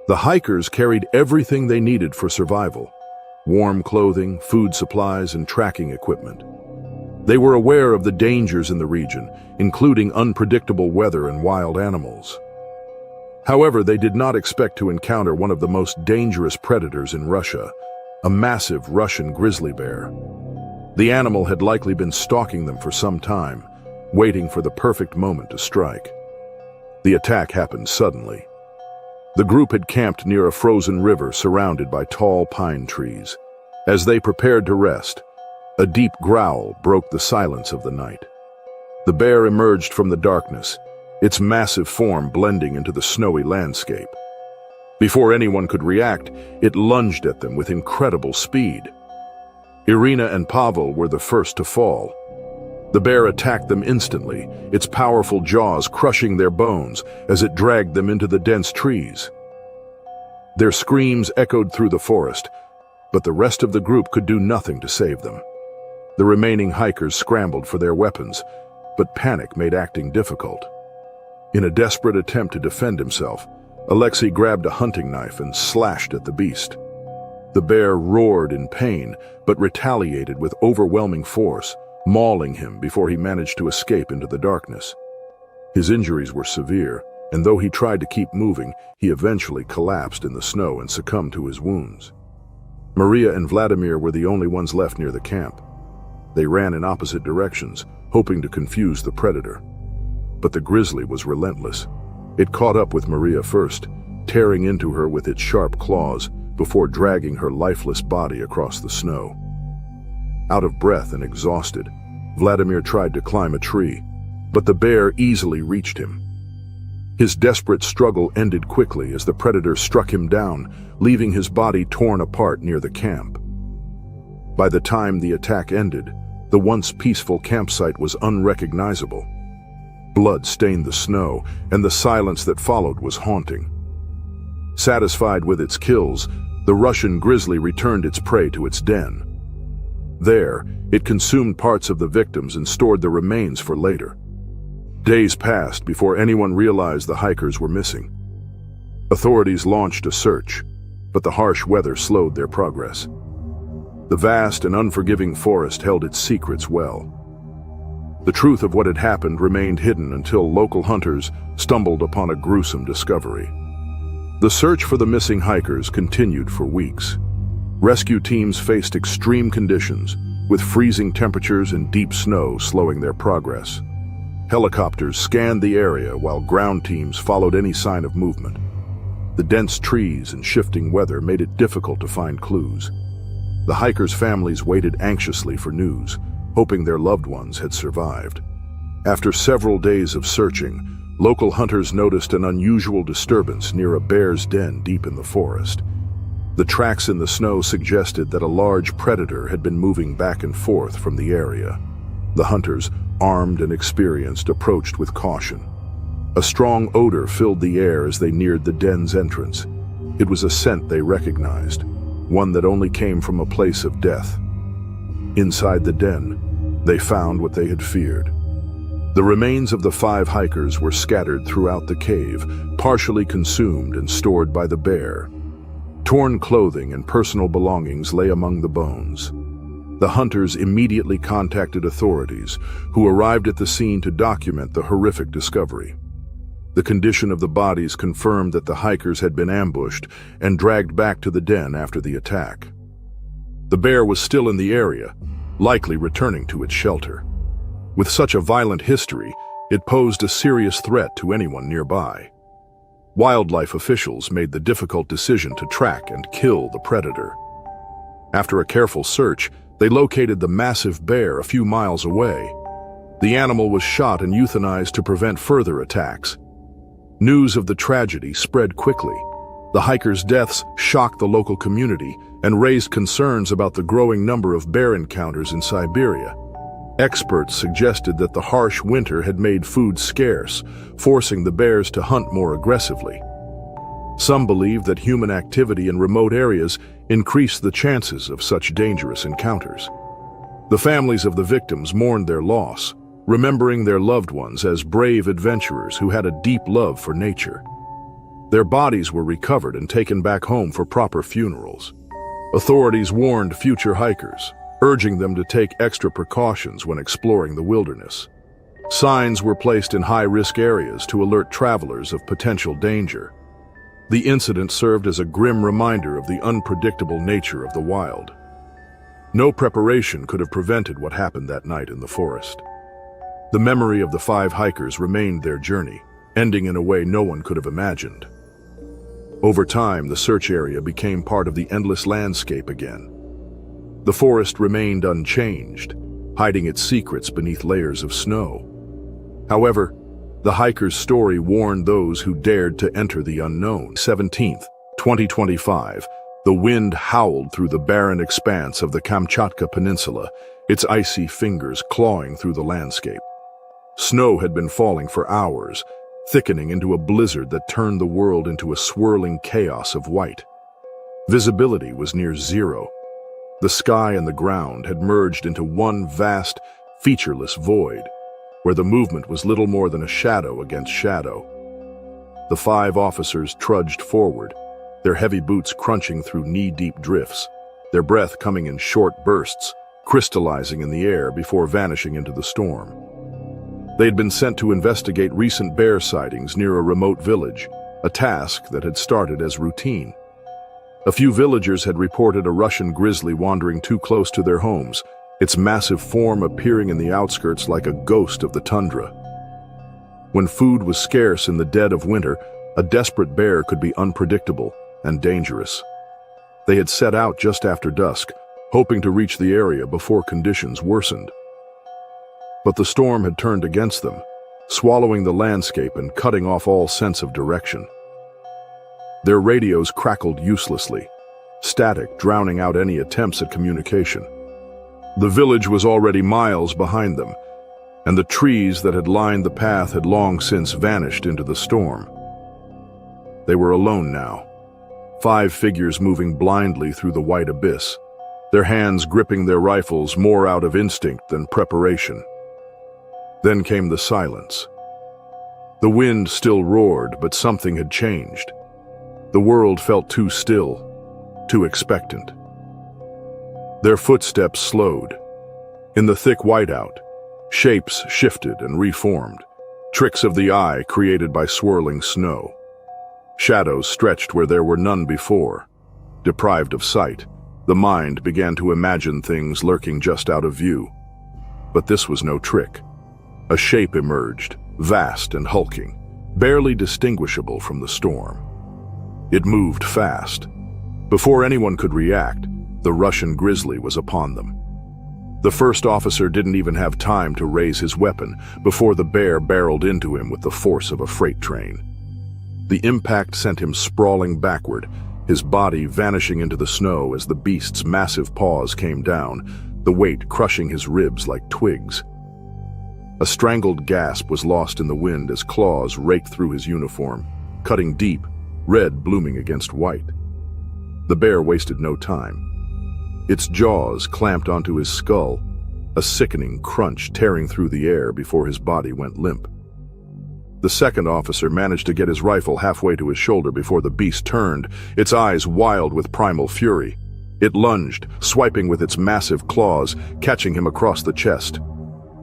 The hikers carried everything they needed for survival: warm clothing, food supplies, and tracking equipment. They were aware of the dangers in the region, including unpredictable weather and wild animals. However, they did not expect to encounter one of the most dangerous predators in Russia, a massive Russian grizzly bear. The animal had likely been stalking them for some time, waiting for the perfect moment to strike. The attack happened suddenly. The group had camped near a frozen river surrounded by tall pine trees. As they prepared to rest, a deep growl broke the silence of the night. The bear emerged from the darkness, its massive form blending into the snowy landscape. Before anyone could react, it lunged at them with incredible speed. Irina and Pavel were the first to fall. The bear attacked them instantly, its powerful jaws crushing their bones as it dragged them into the dense trees. Their screams echoed through the forest, but the rest of the group could do nothing to save them. The remaining hikers scrambled for their weapons, but panic made acting difficult. In a desperate attempt to defend himself, Alexei grabbed a hunting knife and slashed at the beast. The bear roared in pain, but retaliated with overwhelming force, mauling him before he managed to escape into the darkness. His injuries were severe, and though he tried to keep moving, he eventually collapsed in the snow and succumbed to his wounds. Maria and Vladimir were the only ones left near the camp. They ran in opposite directions, hoping to confuse the predator. But the grizzly was relentless. It caught up with Maria first, tearing into her with its sharp claws before dragging her lifeless body across the snow. Out of breath and exhausted, Vladimir tried to climb a tree, but the bear easily reached him. His desperate struggle ended quickly as the predator struck him down, leaving his body torn apart near the camp. By the time the attack ended, the once peaceful campsite was unrecognizable. Blood stained the snow, and the silence that followed was haunting. Satisfied with its kills, the Russian grizzly returned its prey to its den. There, it consumed parts of the victims and stored the remains for later. Days passed before anyone realized the hikers were missing. Authorities launched a search, but the harsh weather slowed their progress. The vast and unforgiving forest held its secrets well. The truth of what had happened remained hidden until local hunters stumbled upon a gruesome discovery. The search for the missing hikers continued for weeks. Rescue teams faced extreme conditions, with freezing temperatures and deep snow slowing their progress. Helicopters scanned the area while ground teams followed any sign of movement. The dense trees and shifting weather made it difficult to find clues. The hikers' families waited anxiously for news, hoping their loved ones had survived. After several days of searching, local hunters noticed an unusual disturbance near a bear's den deep in the forest. The tracks in the snow suggested that a large predator had been moving back and forth from the area. The hunters, armed and experienced, approached with caution. A strong odor filled the air as they neared the den's entrance. It was a scent they recognized, one that only came from a place of death. Inside the den, they found what they had feared. The remains of the 5 hikers were scattered throughout the cave, partially consumed and stored by the bear. Torn clothing and personal belongings lay among the bones. The hunters immediately contacted authorities, who arrived at the scene to document the horrific discovery. The condition of the bodies confirmed that the hikers had been ambushed and dragged back to the den after the attack. The bear was still in the area, likely returning to its shelter. With such a violent history, it posed a serious threat to anyone nearby. Wildlife officials made the difficult decision to track and kill the predator. After a careful search, they located the massive bear a few miles away. The animal was shot and euthanized to prevent further attacks. News of the tragedy spread quickly. The hikers' deaths shocked the local community and raised concerns about the growing number of bear encounters in Siberia. Experts suggested that the harsh winter had made food scarce, forcing the bears to hunt more aggressively. Some believed that human activity in remote areas increased the chances of such dangerous encounters. The families of the victims mourned their loss, remembering their loved ones as brave adventurers who had a deep love for nature. Their bodies were recovered and taken back home for proper funerals. Authorities warned future hikers, urging them to take extra precautions when exploring the wilderness. Signs were placed in high-risk areas to alert travelers of potential danger. The incident served as a grim reminder of the unpredictable nature of the wild. No preparation could have prevented what happened that night in the forest. The memory of the 5 hikers remained their journey, ending in a way no one could have imagined. Over time, the search area became part of the endless landscape again. The forest remained unchanged, hiding its secrets beneath layers of snow. However, the hiker's story warned those who dared to enter the unknown. 17th, 2025, the wind howled through the barren expanse of the Kamchatka Peninsula, its icy fingers clawing through the landscape. Snow had been falling for hours, thickening into a blizzard that turned the world into a swirling chaos of white. Visibility was near zero. The sky and the ground had merged into one vast, featureless void, where the movement was little more than a shadow against shadow. The 5 officers trudged forward, their heavy boots crunching through knee-deep drifts, their breath coming in short bursts, crystallizing in the air before vanishing into the storm. They had been sent to investigate recent bear sightings near a remote village, a task that had started as routine. A few villagers had reported a Russian grizzly wandering too close to their homes, its massive form appearing in the outskirts like a ghost of the tundra. When food was scarce in the dead of winter, a desperate bear could be unpredictable and dangerous. They had set out just after dusk, hoping to reach the area before conditions worsened. But the storm had turned against them, swallowing the landscape and cutting off all sense of direction. Their radios crackled uselessly, static drowning out any attempts at communication. The village was already miles behind them, and the trees that had lined the path had long since vanished into the storm. They were alone now, 5 figures moving blindly through the white abyss, their hands gripping their rifles more out of instinct than preparation. Then came the silence. The wind still roared, but something had changed. The world felt too still, too expectant. Their footsteps slowed. In the thick whiteout, shapes shifted and reformed, tricks of the eye created by swirling snow. Shadows stretched where there were none before. Deprived of sight, the mind began to imagine things lurking just out of view. But this was no trick. A shape emerged, vast and hulking, barely distinguishable from the storm. It moved fast. Before anyone could react, the Russian Grizzly was upon them. The first officer didn't even have time to raise his weapon before the bear barreled into him with the force of a freight train. The impact sent him sprawling backward, his body vanishing into the snow as the beast's massive paws came down, the weight crushing his ribs like twigs. A strangled gasp was lost in the wind as claws raked through his uniform, cutting deep, red blooming against white. The bear wasted no time. Its jaws clamped onto his skull, a sickening crunch tearing through the air before his body went limp. The second officer managed to get his rifle halfway to his shoulder before the beast turned, its eyes wild with primal fury. It lunged, swiping with its massive claws, catching him across the chest.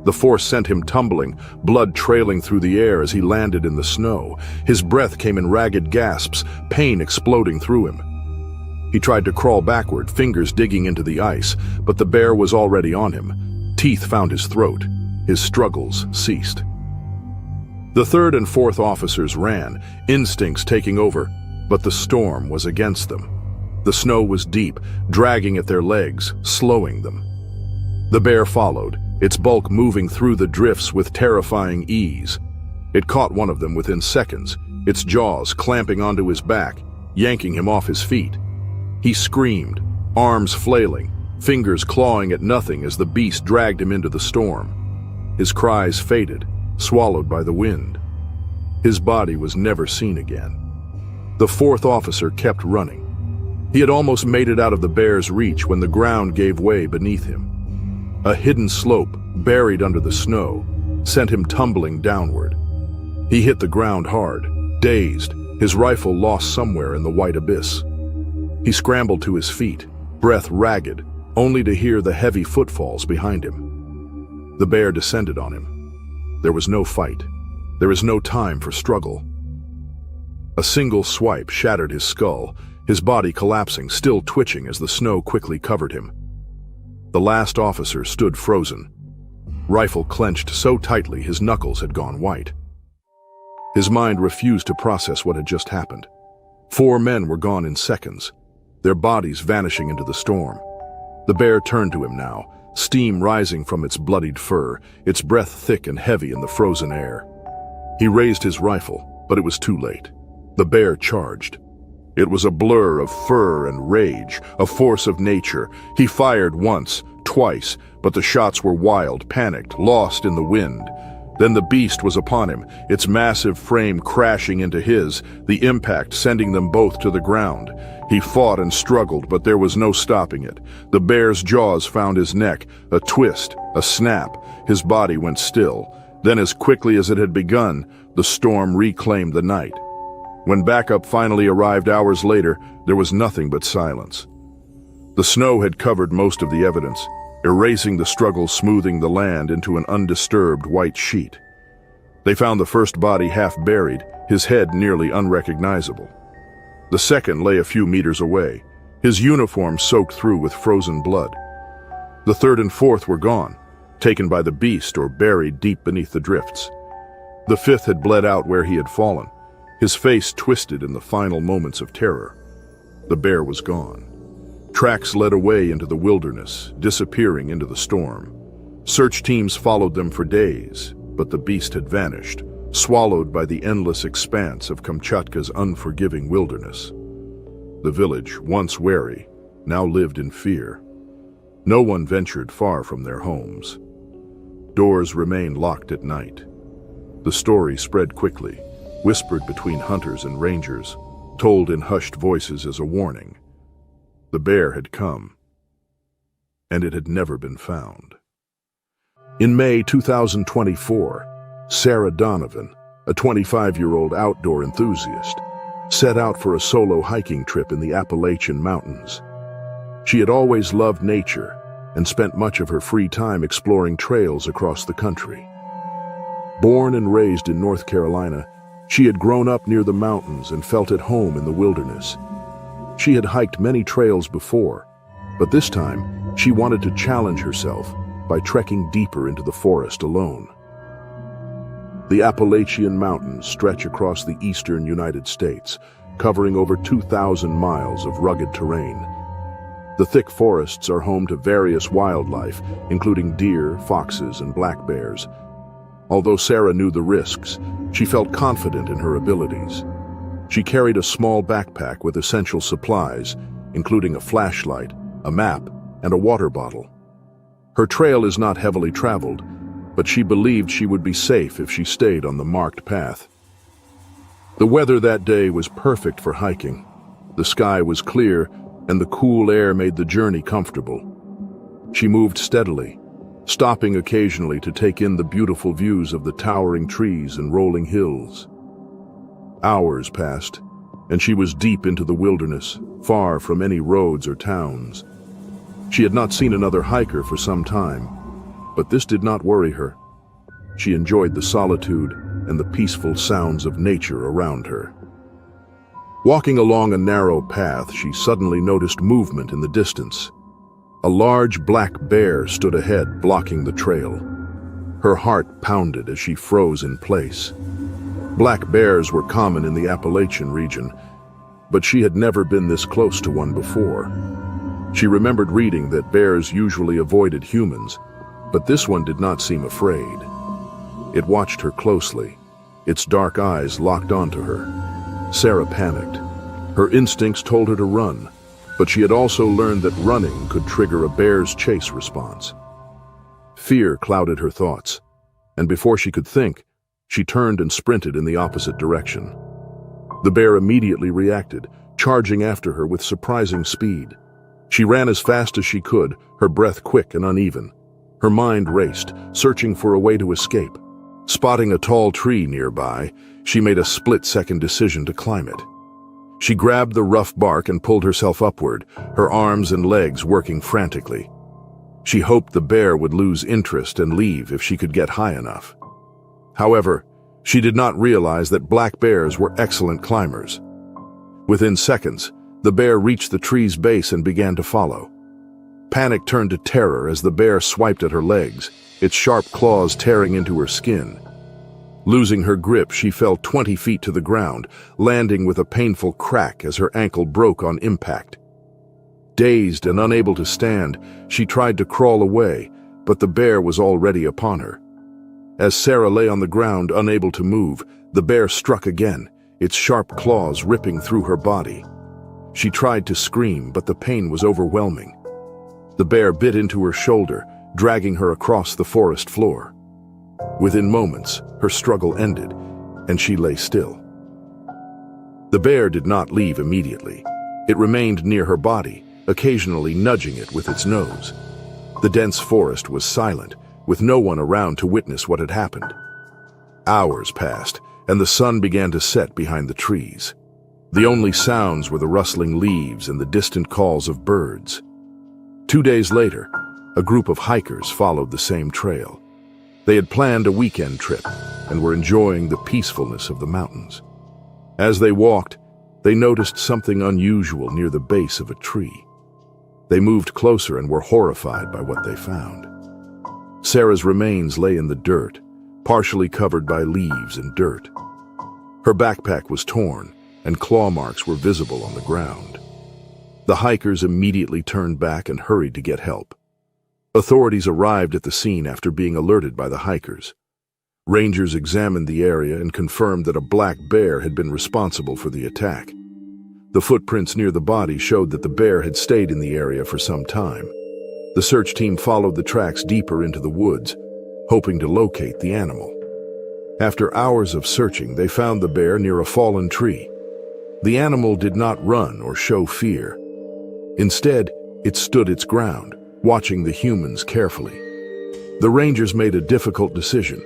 The force sent him tumbling, blood trailing through the air as he landed in the snow. His breath came in ragged gasps, pain exploding through him. He tried to crawl backward, fingers digging into the ice, but the bear was already on him. Teeth found his throat. His struggles ceased. The third and fourth officers ran, instincts taking over, but the storm was against them. The snow was deep, dragging at their legs, slowing them. The bear followed, its bulk moving through the drifts with terrifying ease. It caught one of them within seconds, its jaws clamping onto his back, yanking him off his feet. He screamed, arms flailing, fingers clawing at nothing as the beast dragged him into the storm. His cries faded, swallowed by the wind. His body was never seen again. The fourth officer kept running. He had almost made it out of the bear's reach when the ground gave way beneath him. A hidden slope, buried under the snow, sent him tumbling downward. He hit the ground hard, dazed, his rifle lost somewhere in the white abyss. He scrambled to his feet, breath ragged, only to hear the heavy footfalls behind him. The bear descended on him. There was no fight. There is no time for struggle. A single swipe shattered his skull, his body collapsing, still twitching as the snow quickly covered him. The last officer stood frozen, rifle clenched so tightly his knuckles had gone white. His mind refused to process what had just happened. 4 men were gone in seconds, their bodies vanishing into the storm. The bear turned to him now, steam rising from its bloodied fur, its breath thick and heavy in the frozen air. He raised his rifle, but it was too late. The bear charged. It was a blur of fur and rage, a force of nature. He fired once, twice, but the shots were wild, panicked, lost in the wind. Then the beast was upon him, its massive frame crashing into his, the impact sending them both to the ground. He fought and struggled, but there was no stopping it. The bear's jaws found his neck, a twist, a snap. His body went still. Then, as quickly as it had begun, the storm reclaimed the night. When backup finally arrived hours later, there was nothing but silence. The snow had covered most of the evidence, erasing the struggle, smoothing the land into an undisturbed white sheet. They found the first body half buried, his head nearly unrecognizable. The second lay a few meters away, his uniform soaked through with frozen blood. The third and fourth were gone, taken by the beast or buried deep beneath the drifts. The fifth had bled out where he had fallen, his face twisted in the final moments of terror. The bear was gone. Tracks led away into the wilderness, disappearing into the storm. Search teams followed them for days, but the beast had vanished, swallowed by the endless expanse of Kamchatka's unforgiving wilderness. The village, once wary, now lived in fear. No one ventured far from their homes. Doors remained locked at night. The story spread quickly, whispered between hunters and rangers, told in hushed voices as a warning. The bear had come, and it had never been found. In May 2024, Sarah Donovan, a 25-year-old outdoor enthusiast, set out for a solo hiking trip in the Appalachian Mountains. She had always loved nature and spent much of her free time exploring trails across the country. Born and raised in North Carolina, she had grown up near the mountains and felt at home in the wilderness. She had hiked many trails before, but this time she wanted to challenge herself by trekking deeper into the forest alone. The Appalachian Mountains stretch across the eastern United States, covering over 2,000 miles of rugged terrain. The thick forests are home to various wildlife, including deer, foxes, and black bears. Although Sarah knew the risks, she felt confident in her abilities. She carried a small backpack with essential supplies, including a flashlight, a map, and a water bottle. Her trail is not heavily traveled, but she believed she would be safe if she stayed on the marked path. The weather that day was perfect for hiking. The sky was clear, and the cool air made the journey comfortable. She moved steadily, stopping occasionally to take in the beautiful views of the towering trees and rolling hills. Hours passed, and she was deep into the wilderness, far from any roads or towns. She had not seen another hiker for some time, but this did not worry her. She enjoyed the solitude and the peaceful sounds of nature around her. Walking along a narrow path, she suddenly noticed movement in the distance. A large black bear stood ahead, blocking the trail. Her heart pounded as she froze in place. Black bears were common in the Appalachian region, but she had never been this close to one before. She remembered reading that bears usually avoided humans, but this one did not seem afraid. It watched her closely, its dark eyes locked onto her. Sarah panicked. Her instincts told her to run, but she had also learned that running could trigger a bear's chase response. Fear clouded her thoughts, and before she could think, she turned and sprinted in the opposite direction. The bear immediately reacted, charging after her with surprising speed. She ran as fast as she could, her breath quick and uneven. Her mind raced, searching for a way to escape. Spotting a tall tree nearby, she made a split-second decision to climb it. She grabbed the rough bark and pulled herself upward, her arms and legs working frantically. She hoped the bear would lose interest and leave if she could get high enough. However, she did not realize that black bears were excellent climbers. Within seconds, the bear reached the tree's base and began to follow. Panic turned to terror as the bear swiped at her legs, its sharp claws tearing into her skin. Losing her grip, she fell 20 feet to the ground, landing with a painful crack as her ankle broke on impact. Dazed and unable to stand, she tried to crawl away, but the bear was already upon her. As Sarah lay on the ground, unable to move, the bear struck again, its sharp claws ripping through her body. She tried to scream, but the pain was overwhelming. The bear bit into her shoulder, dragging her across the forest floor. Within moments, her struggle ended, and she lay still. The bear did not leave immediately. It remained near her body, occasionally nudging it with its nose. The dense forest was silent, with no one around to witness what had happened. Hours passed, and the sun began to set behind the trees. The only sounds were the rustling leaves and the distant calls of birds. 2 days later, a group of hikers followed the same trail. They had planned a weekend trip and were enjoying the peacefulness of the mountains. As they walked, they noticed something unusual near the base of a tree. They moved closer and were horrified by what they found. Sarah's remains lay in the dirt, partially covered by leaves and dirt. Her backpack was torn, and claw marks were visible on the ground. The hikers immediately turned back and hurried to get help. Authorities arrived at the scene after being alerted by the hikers. Rangers examined the area and confirmed that a black bear had been responsible for the attack. The footprints near the body showed that the bear had stayed in the area for some time. The search team followed the tracks deeper into the woods, hoping to locate the animal. After hours of searching, they found the bear near a fallen tree. The animal did not run or show fear. Instead, it stood its ground, watching the humans carefully. The rangers made a difficult decision.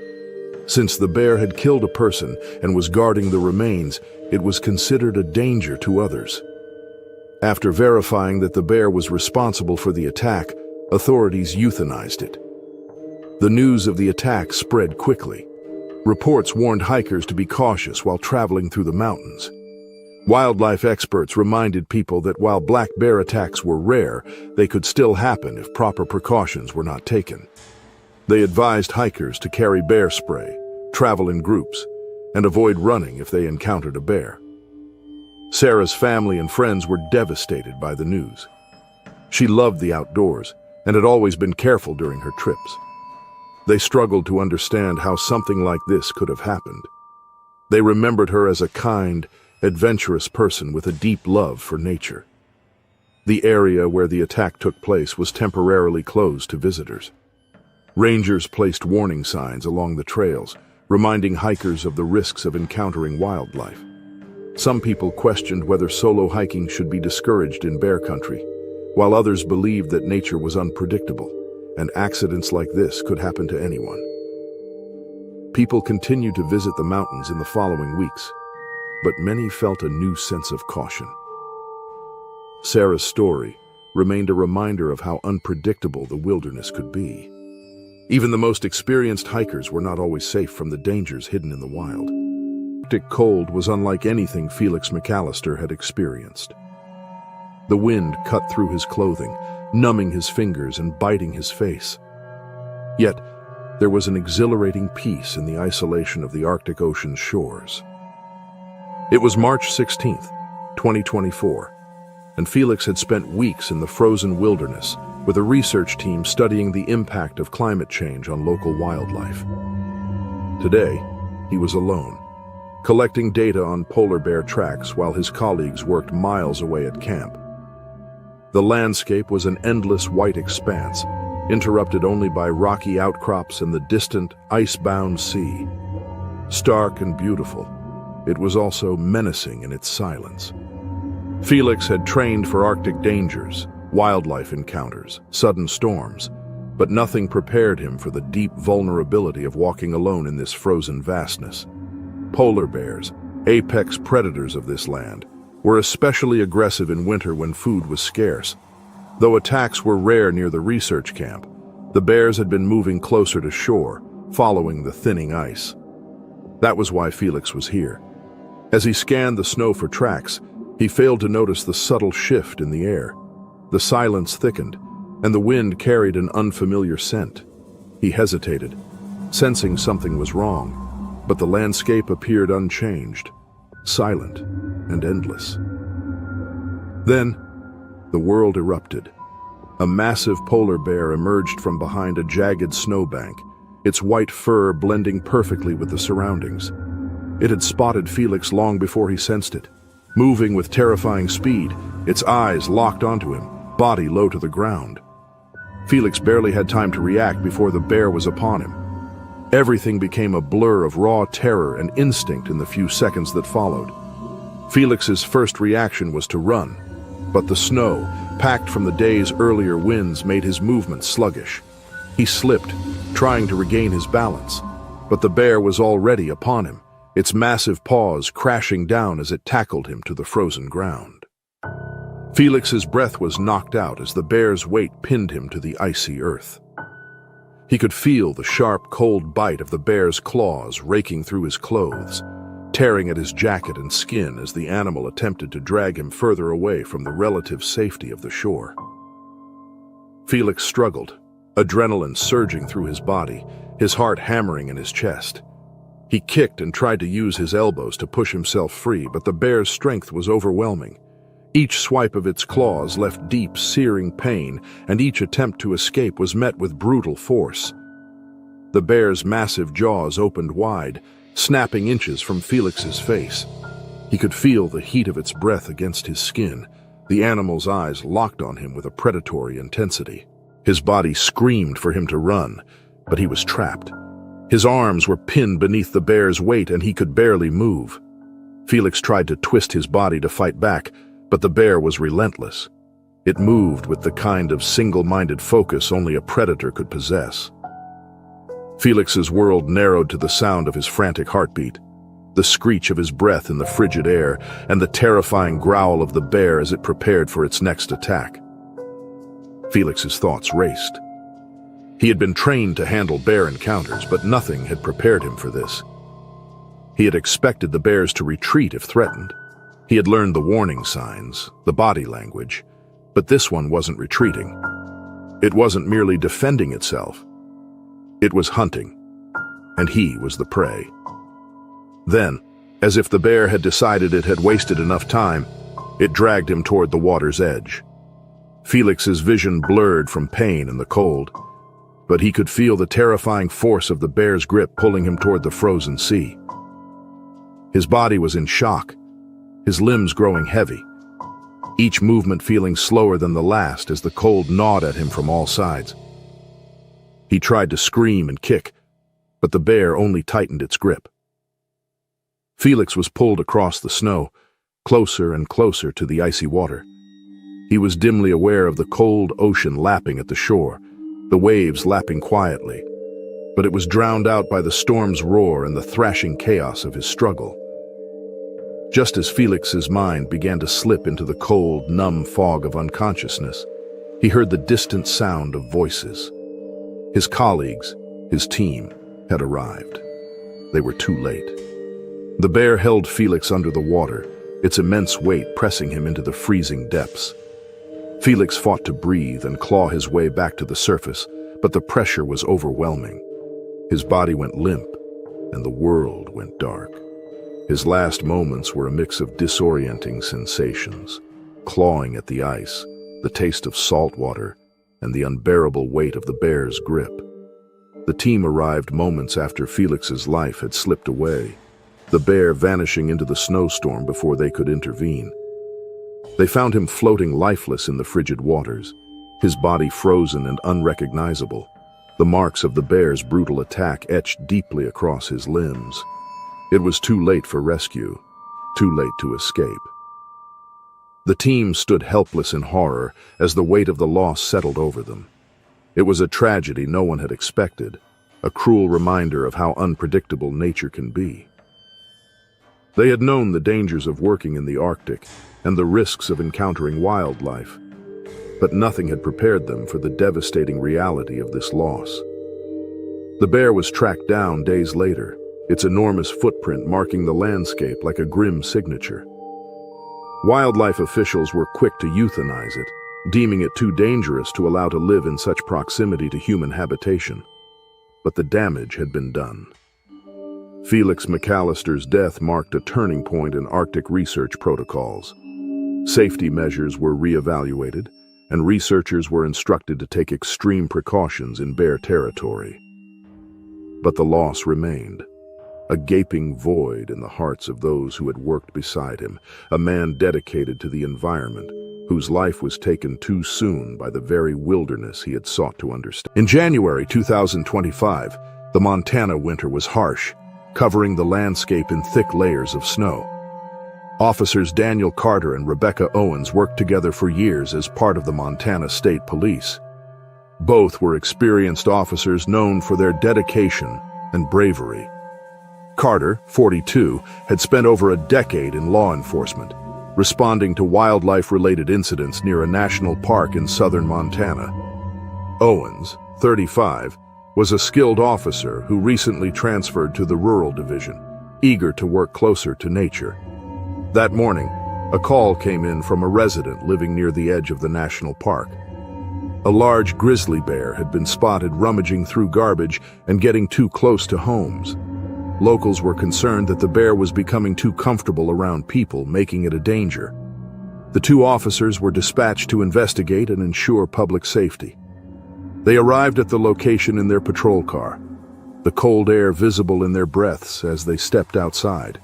Since the bear had killed a person and was guarding the remains, it was considered a danger to others. After verifying that the bear was responsible for the attack, authorities euthanized it. The news of the attack spread quickly. Reports warned hikers to be cautious while traveling through the mountains. Wildlife experts reminded people that while black bear attacks were rare, they could still happen if proper precautions were not taken. They advised hikers to carry bear spray, travel in groups, and avoid running if they encountered a bear. Sarah's family and friends were devastated by the news. She loved the outdoors and had always been careful during her trips. They struggled to understand how something like this could have happened. They remembered her as a kind, adventurous person with a deep love for nature. The area where the attack took place was temporarily closed to visitors. Rangers placed warning signs along the trails, reminding hikers of the risks of encountering wildlife. Some people questioned whether solo hiking should be discouraged in bear country, while others believed that nature was unpredictable, and accidents like this could happen to anyone. People continued to visit the mountains in the following weeks, but many felt a new sense of caution. Sarah's story remained a reminder of how unpredictable the wilderness could be. Even the most experienced hikers were not always safe from the dangers hidden in the wild. The Arctic cold was unlike anything Felix McAllister had experienced. The wind cut through his clothing, numbing his fingers and biting his face. Yet, there was an exhilarating peace in the isolation of the Arctic Ocean's shores. It was March 16th, 2024, and Felix had spent weeks in the frozen wilderness with a research team studying the impact of climate change on local wildlife. Today, he was alone, collecting data on polar bear tracks while his colleagues worked miles away at camp. The landscape was an endless white expanse, interrupted only by rocky outcrops and the distant, ice-bound sea. Stark and beautiful, it was also menacing in its silence. Felix had trained for Arctic dangers, wildlife encounters, sudden storms, but nothing prepared him for the deep vulnerability of walking alone in this frozen vastness. Polar bears, apex predators of this land, were especially aggressive in winter when food was scarce. Though attacks were rare near the research camp, the bears had been moving closer to shore, following the thinning ice. That was why Felix was here. As he scanned the snow for tracks, he failed to notice the subtle shift in the air. The silence thickened, and the wind carried an unfamiliar scent. He hesitated, sensing something was wrong, but the landscape appeared unchanged, silent and endless. Then, the world erupted. A massive polar bear emerged from behind a jagged snowbank, its white fur blending perfectly with the surroundings. It had spotted Felix long before he sensed it. Moving with terrifying speed, its eyes locked onto him, body low to the ground. Felix barely had time to react before the bear was upon him. Everything became a blur of raw terror and instinct in the few seconds that followed. Felix's first reaction was to run, but the snow, packed from the day's earlier winds, made his movement sluggish. He slipped, trying to regain his balance, but the bear was already upon him, its massive paws crashing down as it tackled him to the frozen ground. Felix's breath was knocked out as the bear's weight pinned him to the icy earth. He could feel the sharp, cold bite of the bear's claws raking through his clothes, tearing at his jacket and skin as the animal attempted to drag him further away from the relative safety of the shore. Felix struggled, adrenaline surging through his body, his heart hammering in his chest. He kicked and tried to use his elbows to push himself free, but the bear's strength was overwhelming. Each swipe of its claws left deep, searing pain, and each attempt to escape was met with brutal force. The bear's massive jaws opened wide, snapping inches from Felix's face. He could feel the heat of its breath against his skin. The animal's eyes locked on him with a predatory intensity. His body screamed for him to run, but he was trapped. His arms were pinned beneath the bear's weight, and he could barely move. Felix tried to twist his body to fight back, but the bear was relentless. It moved with the kind of single-minded focus only a predator could possess. Felix's world narrowed to the sound of his frantic heartbeat, the screech of his breath in the frigid air, and the terrifying growl of the bear as it prepared for its next attack. Felix's thoughts raced. He had been trained to handle bear encounters, but nothing had prepared him for this. He had expected the bears to retreat if threatened. He had learned the warning signs, the body language, but this one wasn't retreating. It wasn't merely defending itself. It was hunting, and he was the prey. Then, as if the bear had decided it had wasted enough time, it dragged him toward the water's edge. Felix's vision blurred from pain and the cold, but he could feel the terrifying force of the bear's grip pulling him toward the frozen sea. His body was in shock, his limbs growing heavy, each movement feeling slower than the last as the cold gnawed at him from all sides. He tried to scream and kick, but the bear only tightened its grip. Felix was pulled across the snow, closer and closer to the icy water. He was dimly aware of the cold ocean lapping at the shore, the waves lapping quietly, but it was drowned out by the storm's roar and the thrashing chaos of his struggle. Just as Felix's mind began to slip into the cold, numb fog of unconsciousness, he heard the distant sound of voices. His colleagues, his team, had arrived. They were too late. The bear held Felix under the water, its immense weight pressing him into the freezing depths. Felix fought to breathe and claw his way back to the surface, but the pressure was overwhelming. His body went limp, and the world went dark. His last moments were a mix of disorienting sensations, clawing at the ice, the taste of salt water, and the unbearable weight of the bear's grip. The team arrived moments after Felix's life had slipped away, the bear vanishing into the snowstorm before they could intervene. They found him floating lifeless in the frigid waters, his body frozen and unrecognizable, the marks of the bear's brutal attack etched deeply across his limbs. It was too late for rescue, too late to escape. The team stood helpless in horror as the weight of the loss settled over them. It was a tragedy no one had expected, a cruel reminder of how unpredictable nature can be. They had known the dangers of working in the Arctic and the risks of encountering wildlife, but nothing had prepared them for the devastating reality of this loss. The bear was tracked down days later, its enormous footprint marking the landscape like a grim signature. Wildlife officials were quick to euthanize it, deeming it too dangerous to allow to live in such proximity to human habitation. But the damage had been done. Felix McAllister's death marked a turning point in Arctic research protocols. Safety measures were reevaluated, and researchers were instructed to take extreme precautions in bear territory. But the loss remained, a gaping void in the hearts of those who had worked beside him, a man dedicated to the environment, whose life was taken too soon by the very wilderness he had sought to understand. In January 2025, the Montana winter was harsh, covering the landscape in thick layers of snow. Officers Daniel Carter and Rebecca Owens worked together for years as part of the Montana State Police. Both were experienced officers known for their dedication and bravery. Carter, 42, had spent over a decade in law enforcement, responding to wildlife-related incidents near a national park in southern Montana. Owens, 35, was a skilled officer who recently transferred to the Rural Division, eager to work closer to nature. That morning, a call came in from a resident living near the edge of the national park. A large grizzly bear had been spotted rummaging through garbage and getting too close to homes. Locals were concerned that the bear was becoming too comfortable around people, making it a danger. The two officers were dispatched to investigate and ensure public safety. They arrived at the location in their patrol car, the cold air visible in their breaths as they stepped outside.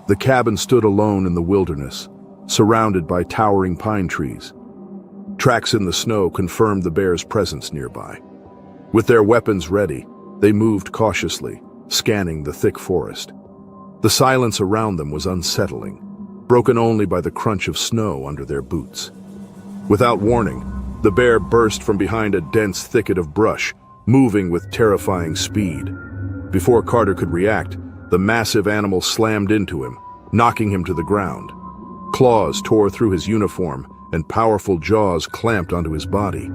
The cabin stood alone in the wilderness, surrounded by towering pine trees. Tracks in the snow confirmed the bear's presence nearby. With their weapons ready, they moved cautiously, scanning the thick forest. The silence around them was unsettling, broken only by the crunch of snow under their boots. Without warning, the bear burst from behind a dense thicket of brush, moving with terrifying speed. Before Carter could react, the massive animal slammed into him, knocking him to the ground. Claws tore through his uniform, and powerful jaws clamped onto his body.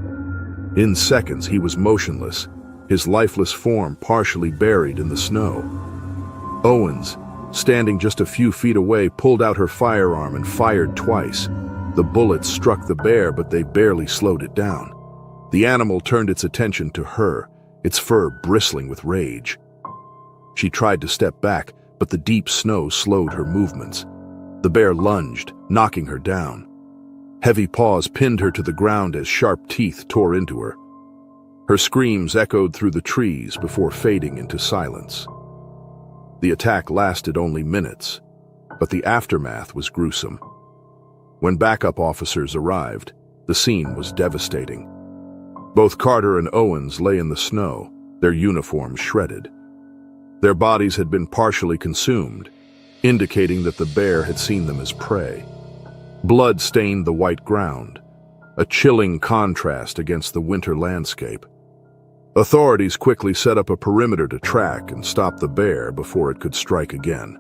In seconds, he was motionless, his lifeless form partially buried in the snow. Owens, standing just a few feet away, pulled out her firearm and fired twice. The bullets struck the bear, but they barely slowed it down. The animal turned its attention to her, its fur bristling with rage. She tried to step back, but the deep snow slowed her movements. The bear lunged, knocking her down. Heavy paws pinned her to the ground as sharp teeth tore into her. Her screams echoed through the trees before fading into silence. The attack lasted only minutes, but the aftermath was gruesome. When backup officers arrived, the scene was devastating. Both Carter and Owens lay in the snow, their uniforms shredded. Their bodies had been partially consumed, indicating that the bear had seen them as prey. Blood stained the white ground, a chilling contrast against the winter landscape. Authorities quickly set up a perimeter to track and stop the bear before it could strike again.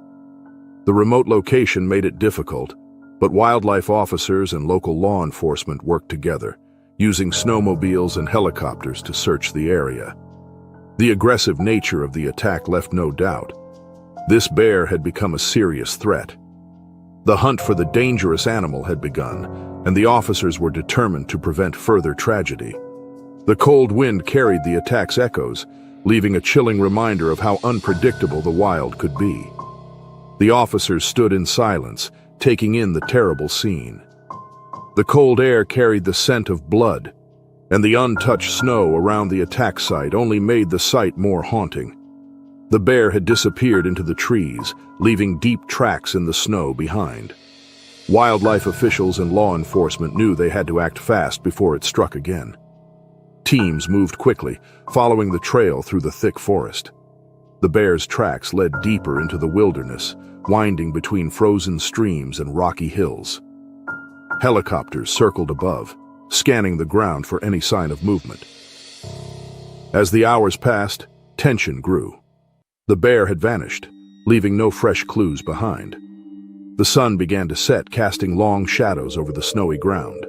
The remote location made it difficult, but wildlife officers and local law enforcement worked together, using snowmobiles and helicopters to search the area. The aggressive nature of the attack left no doubt. This bear had become a serious threat. The hunt for the dangerous animal had begun, and the officers were determined to prevent further tragedy. The cold wind carried the attack's echoes, leaving a chilling reminder of how unpredictable the wild could be. The officers stood in silence, taking in the terrible scene. The cold air carried the scent of blood, and the untouched snow around the attack site only made the sight more haunting. The bear had disappeared into the trees, leaving deep tracks in the snow behind. Wildlife officials and law enforcement knew they had to act fast before it struck again. Teams moved quickly, following the trail through the thick forest. The bear's tracks led deeper into the wilderness, winding between frozen streams and rocky hills. Helicopters circled above, scanning the ground for any sign of movement. As the hours passed, tension grew. The bear had vanished, leaving no fresh clues behind. The sun began to set, casting long shadows over the snowy ground.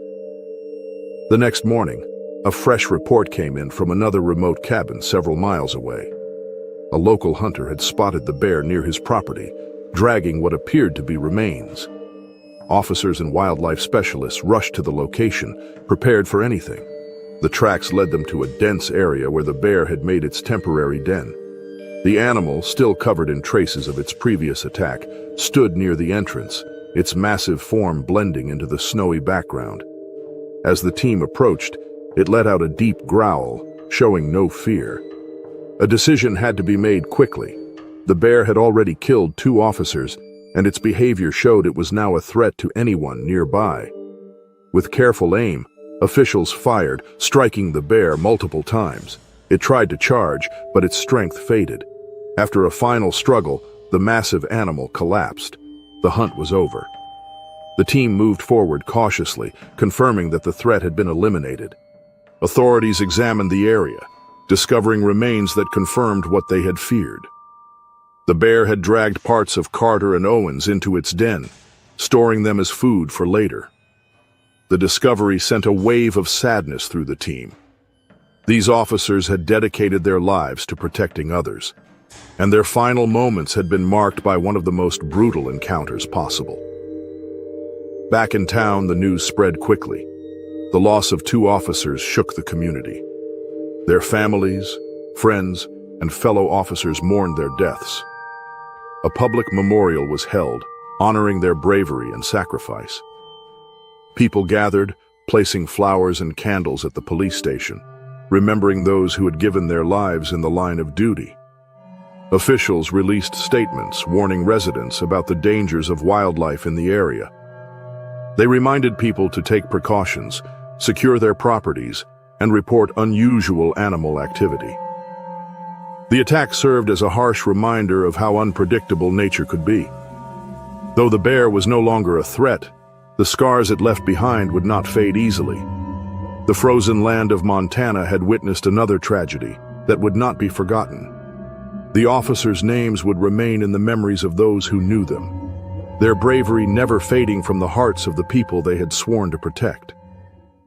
The next morning, a fresh report came in from another remote cabin several miles away. A local hunter had spotted the bear near his property, dragging what appeared to be remains. Officers and wildlife specialists rushed to the location, prepared for anything. The tracks led them to a dense area where the bear had made its temporary den. The animal, still covered in traces of its previous attack, stood near the entrance, its massive form blending into the snowy background. As the team approached, it let out a deep growl, showing no fear. A decision had to be made quickly. The bear had already killed 2 officers, and its behavior showed it was now a threat to anyone nearby. With careful aim, officials fired, striking the bear multiple times. It tried to charge, but its strength faded. After a final struggle, the massive animal collapsed. The hunt was over. The team moved forward cautiously, confirming that the threat had been eliminated. Authorities examined the area, discovering remains that confirmed what they had feared. The bear had dragged parts of Carter and Owens into its den, storing them as food for later. The discovery sent a wave of sadness through the team. These officers had dedicated their lives to protecting others, and their final moments had been marked by one of the most brutal encounters possible. Back in town, the news spread quickly. The loss of 2 officers shook the community. Their families, friends, and fellow officers mourned their deaths. A public memorial was held, honoring their bravery and sacrifice. People gathered, placing flowers and candles at the police station, remembering those who had given their lives in the line of duty. Officials released statements warning residents about the dangers of wildlife in the area. They reminded people to take precautions, secure their properties, and report unusual animal activity. The attack served as a harsh reminder of how unpredictable nature could be. Though the bear was no longer a threat, the scars it left behind would not fade easily. The frozen land of Montana had witnessed another tragedy that would not be forgotten. The officers' names would remain in the memories of those who knew them, their bravery never fading from the hearts of the people they had sworn to protect.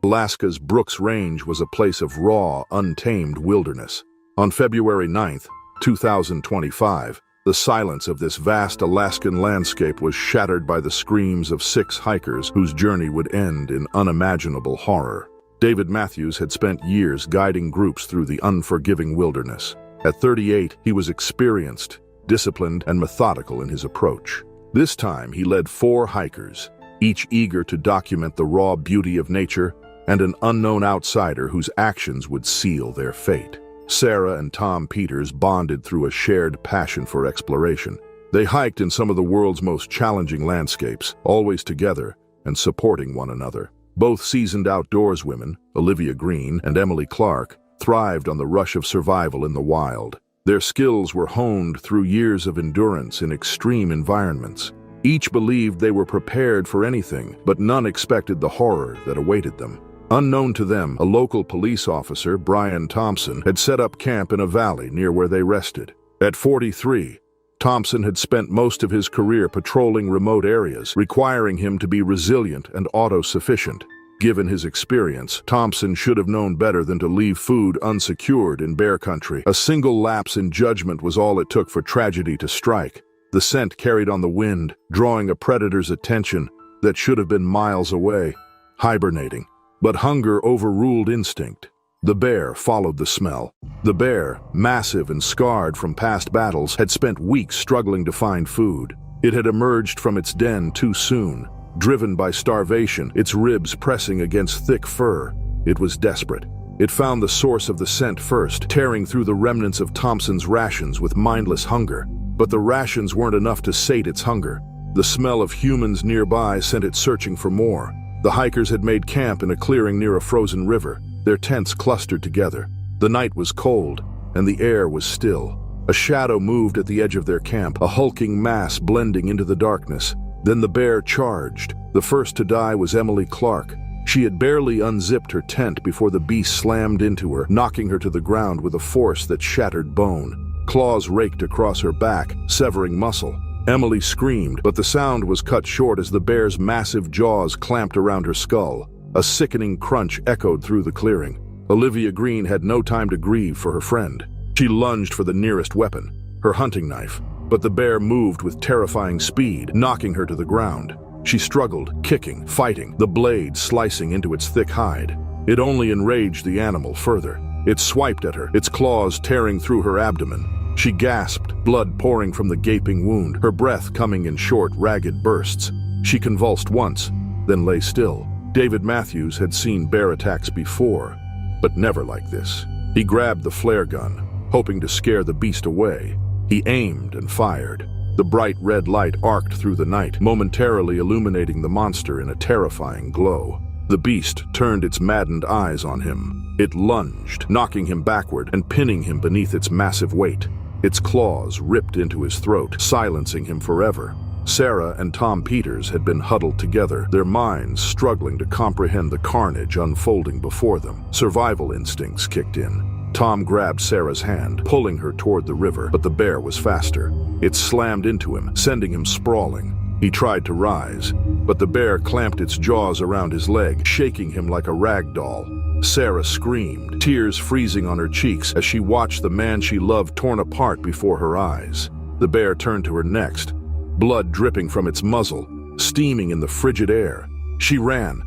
Alaska's Brooks Range was a place of raw, untamed wilderness. On February 9, 2025, the silence of this vast Alaskan landscape was shattered by the screams of 6 hikers whose journey would end in unimaginable horror. David Matthews had spent years guiding groups through the unforgiving wilderness. At 38, he was experienced, disciplined, and methodical in his approach. This time, he led 4 hikers, each eager to document the raw beauty of nature, and an unknown outsider whose actions would seal their fate. Sarah and Tom Peters bonded through a shared passion for exploration. They hiked in some of the world's most challenging landscapes, always together and supporting one another. Both seasoned outdoors women, Olivia Green and Emily Clark, thrived on the rush of survival in the wild. Their skills were honed through years of endurance in extreme environments. Each believed they were prepared for anything, but none expected the horror that awaited them. Unknown to them, a local police officer, Brian Thompson, had set up camp in a valley near where they rested. At 43, Thompson had spent most of his career patrolling remote areas, requiring him to be resilient and auto-sufficient. Given his experience, Thompson should have known better than to leave food unsecured in bear country. A single lapse in judgment was all it took for tragedy to strike. The scent carried on the wind, drawing a predator's attention that should have been miles away, hibernating. But hunger overruled instinct. The bear followed the smell. The bear, massive and scarred from past battles, had spent weeks struggling to find food. It had emerged from its den too soon, driven by starvation, its ribs pressing against thick fur. It was desperate. It found the source of the scent first, tearing through the remnants of Thompson's rations with mindless hunger. But the rations weren't enough to sate its hunger. The smell of humans nearby sent it searching for more. The hikers had made camp in a clearing near a frozen river, their tents clustered together. The night was cold, and the air was still. A shadow moved at the edge of their camp, a hulking mass blending into the darkness. Then the bear charged. The first to die was Emily Clark. She had barely unzipped her tent before the beast slammed into her, knocking her to the ground with a force that shattered bone. Claws raked across her back, severing muscle. Emily screamed, but the sound was cut short as the bear's massive jaws clamped around her skull. A sickening crunch echoed through the clearing. Olivia Green had no time to grieve for her friend. She lunged for the nearest weapon, her hunting knife, but the bear moved with terrifying speed, knocking her to the ground. She struggled, kicking, fighting, the blade slicing into its thick hide. It only enraged the animal further. It swiped at her, its claws tearing through her abdomen. She gasped, blood pouring from the gaping wound, her breath coming in short, ragged bursts. She convulsed once, then lay still. David Matthews had seen bear attacks before, but never like this. He grabbed the flare gun, hoping to scare the beast away. He aimed and fired. The bright red light arced through the night, momentarily illuminating the monster in a terrifying glow. The beast turned its maddened eyes on him. It lunged, knocking him backward and pinning him beneath its massive weight. Its claws ripped into his throat, silencing him forever. Sarah and Tom Peters had been huddled together, their minds struggling to comprehend the carnage unfolding before them. Survival instincts kicked in. Tom grabbed Sarah's hand, pulling her toward the river, but the bear was faster. It slammed into him, sending him sprawling. He tried to rise, but the bear clamped its jaws around his leg, shaking him like a rag doll. Sarah screamed, tears freezing on her cheeks as she watched the man she loved torn apart before her eyes. The bear turned to her next, blood dripping from its muzzle, steaming in the frigid air. She ran,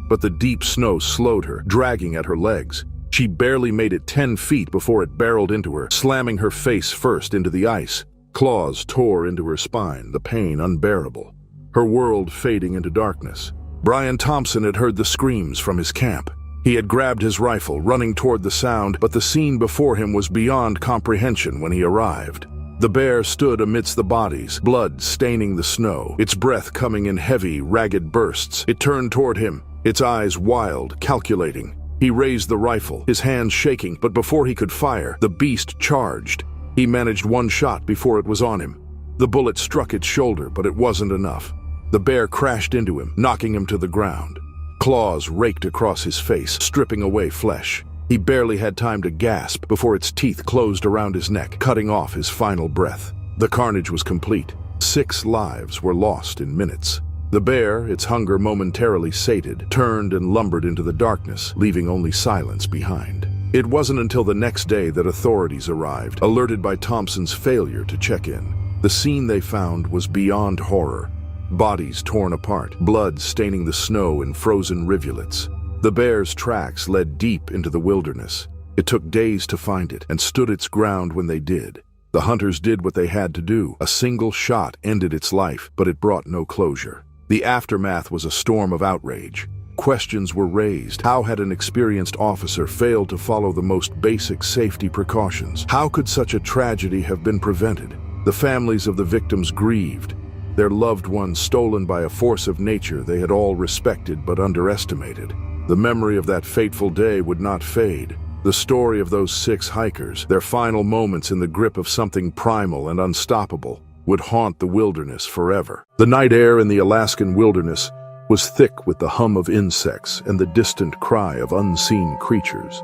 but the deep snow slowed her, dragging at her legs. She barely made it 10 feet before it barreled into her, slamming her face first into the ice. Claws tore into her spine, the pain unbearable. Her world fading into darkness. Brian Thompson had heard the screams from his camp. He had grabbed his rifle, running toward the sound, but the scene before him was beyond comprehension when he arrived. The bear stood amidst the bodies, blood staining the snow, its breath coming in heavy, ragged bursts. It turned toward him, its eyes wild, calculating. He raised the rifle, his hands shaking, but before he could fire, the beast charged. He managed one shot before it was on him. The bullet struck its shoulder, but it wasn't enough. The bear crashed into him, knocking him to the ground. Claws raked across his face, stripping away flesh. He barely had time to gasp before its teeth closed around his neck, cutting off his final breath. The carnage was complete. 6 lives were lost in minutes. The bear, its hunger momentarily sated, turned and lumbered into the darkness, leaving only silence behind. It wasn't until the next day that authorities arrived, alerted by Thompson's failure to check in. The scene they found was beyond horror. Bodies torn apart, blood staining the snow in frozen rivulets. The bear's tracks led deep into the wilderness. It took days to find it and stood its ground when they did. The hunters did what they had to do. A single shot ended its life, but it brought no closure. The aftermath was a storm of outrage. Questions were raised. How had an experienced officer failed to follow the most basic safety precautions? How could such a tragedy have been prevented? The families of the victims grieved. Their loved ones stolen by a force of nature they had all respected but underestimated. The memory of that fateful day would not fade. The story of those 6 hikers, their final moments in the grip of something primal and unstoppable, would haunt the wilderness forever. The night air in the Alaskan wilderness was thick with the hum of insects and the distant cry of unseen creatures.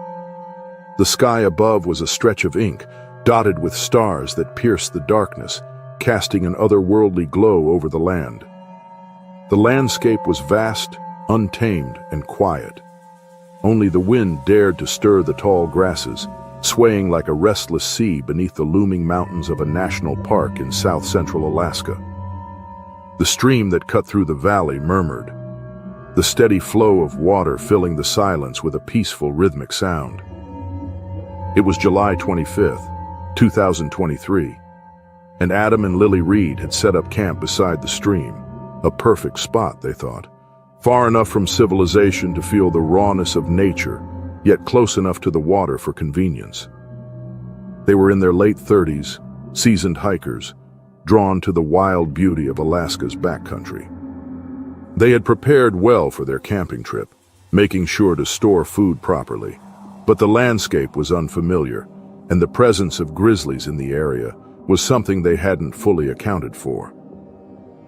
The sky above was a stretch of ink, dotted with stars that pierced the darkness, casting an otherworldly glow over the land. The landscape was vast, untamed, and quiet. Only the wind dared to stir the tall grasses, swaying like a restless sea beneath the looming mountains of a national park in south-central Alaska. The stream that cut through the valley murmured, the steady flow of water filling the silence with a peaceful rhythmic sound. It was July 25th, 2023. And Adam and Lily Reed had set up camp beside the stream. A perfect spot, they thought. Far enough from civilization to feel the rawness of nature, yet close enough to the water for convenience. They were in their late 30s, seasoned hikers, drawn to the wild beauty of Alaska's backcountry. They had prepared well for their camping trip, making sure to store food properly. But the landscape was unfamiliar, and the presence of grizzlies in the area was something they hadn't fully accounted for.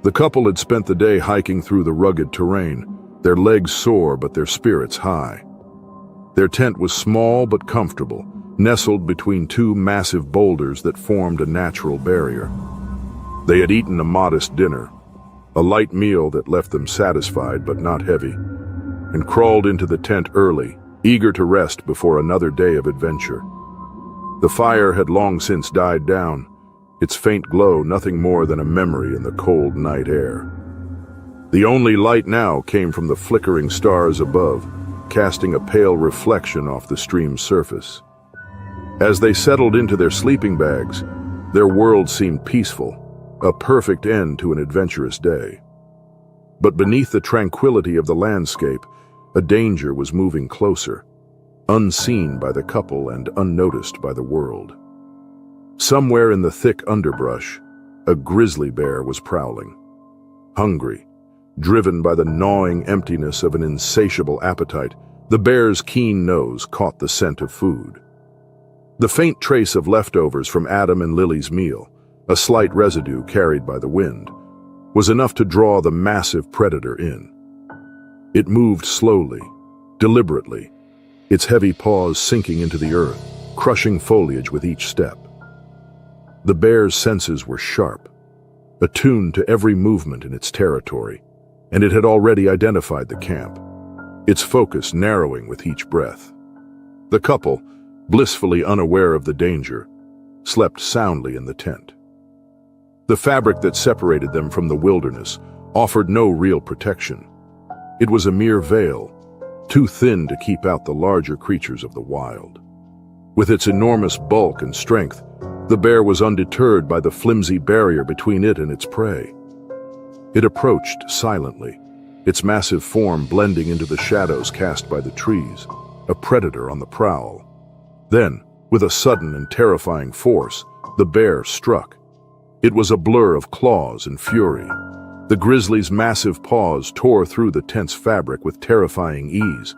The couple had spent the day hiking through the rugged terrain, their legs sore but their spirits high. Their tent was small but comfortable, nestled between 2 massive boulders that formed a natural barrier. They had eaten a modest dinner, a light meal that left them satisfied but not heavy, and crawled into the tent early, eager to rest before another day of adventure. The fire had long since died down, its faint glow nothing more than a memory in the cold night air. The only light now came from the flickering stars above, casting a pale reflection off the stream's surface. As they settled into their sleeping bags, their world seemed peaceful, a perfect end to an adventurous day. But beneath the tranquility of the landscape, a danger was moving closer, unseen by the couple and unnoticed by the world. Somewhere in the thick underbrush, a grizzly bear was prowling. Hungry, driven by the gnawing emptiness of an insatiable appetite, the bear's keen nose caught the scent of food. The faint trace of leftovers from Adam and Lily's meal, a slight residue carried by the wind, was enough to draw the massive predator in. It moved slowly, deliberately, its heavy paws sinking into the earth, crushing foliage with each step. The bear's senses were sharp, attuned to every movement in its territory, and it had already identified the camp, its focus narrowing with each breath. The couple, blissfully unaware of the danger, slept soundly in the tent. The fabric that separated them from the wilderness offered no real protection. It was a mere veil, too thin to keep out the larger creatures of the wild. With its enormous bulk and strength, the bear was undeterred by the flimsy barrier between it and its prey. It approached silently, its massive form blending into the shadows cast by the trees, a predator on the prowl. Then, with a sudden and terrifying force, the bear struck. It was a blur of claws and fury. The grizzly's massive paws tore through the tense fabric with terrifying ease.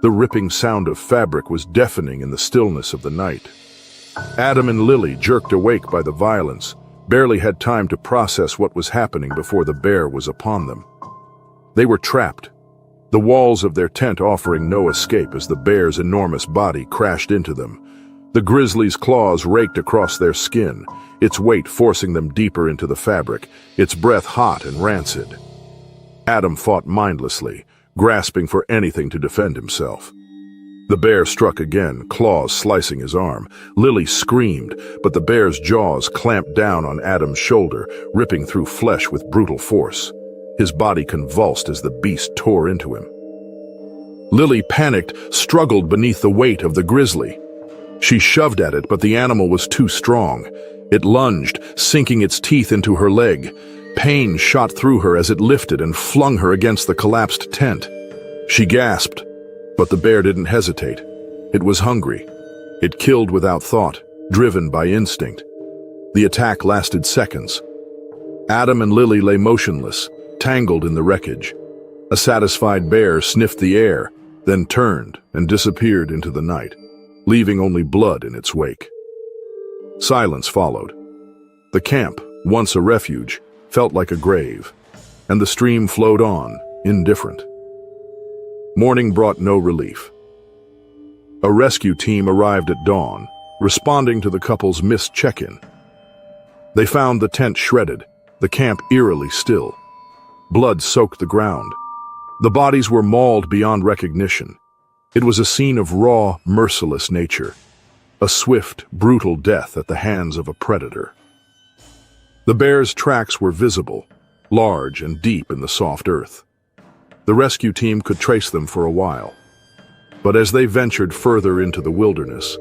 The ripping sound of fabric was deafening in the stillness of the night. Adam and Lily, jerked awake by the violence, barely had time to process what was happening before the bear was upon them. They were trapped, the walls of their tent offering no escape as the bear's enormous body crashed into them. The grizzly's claws raked across their skin, its weight forcing them deeper into the fabric, its breath hot and rancid. Adam fought mindlessly, grasping for anything to defend himself. The bear struck again, claws slicing his arm. Lily screamed, but the bear's jaws clamped down on Adam's shoulder, ripping through flesh with brutal force. His body convulsed as the beast tore into him. Lily, panicked, struggled beneath the weight of the grizzly. She shoved at it, but the animal was too strong. It lunged, sinking its teeth into her leg. Pain shot through her as it lifted and flung her against the collapsed tent. She gasped, but the bear didn't hesitate. It was hungry. It killed without thought, driven by instinct. The attack lasted seconds. Adam and Lily lay motionless, tangled in the wreckage. A satisfied bear sniffed the air, then turned and disappeared into the night, leaving only blood in its wake. Silence followed. The camp, once a refuge, felt like a grave, and the stream flowed on, indifferent. Morning brought no relief. A rescue team arrived at dawn, responding to the couple's missed check-in. They found the tent shredded, the camp eerily still. Blood soaked the ground. The bodies were mauled beyond recognition. It was a scene of raw, merciless nature. A swift, brutal death at the hands of a predator. The bear's tracks were visible, large and deep in the soft earth. The rescue team could trace them for a while. But as they ventured further into the wilderness,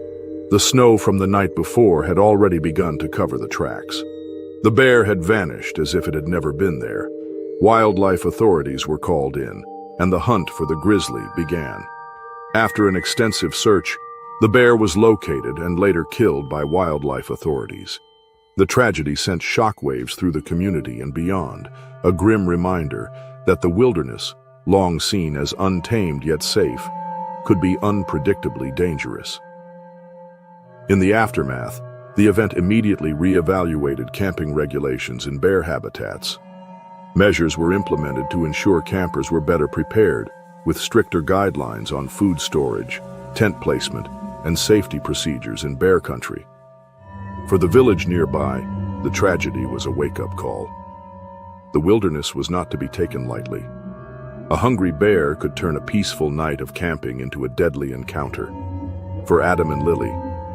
the snow from the night before had already begun to cover the tracks. The bear had vanished as if it had never been there. Wildlife authorities were called in, and the hunt for the grizzly began. After an extensive search, the bear was located and later killed by wildlife authorities. The tragedy sent shockwaves through the community and beyond, a grim reminder that the wilderness, long seen as untamed yet safe, could be unpredictably dangerous. In the aftermath, the event immediately re-evaluated camping regulations in bear habitats. Measures were implemented to ensure campers were better prepared, with stricter guidelines on food storage, tent placement, and safety procedures in bear country. For the village nearby, the tragedy was a wake-up call. The wilderness was not to be taken lightly. A hungry bear could turn a peaceful night of camping into a deadly encounter. For Adam and Lily,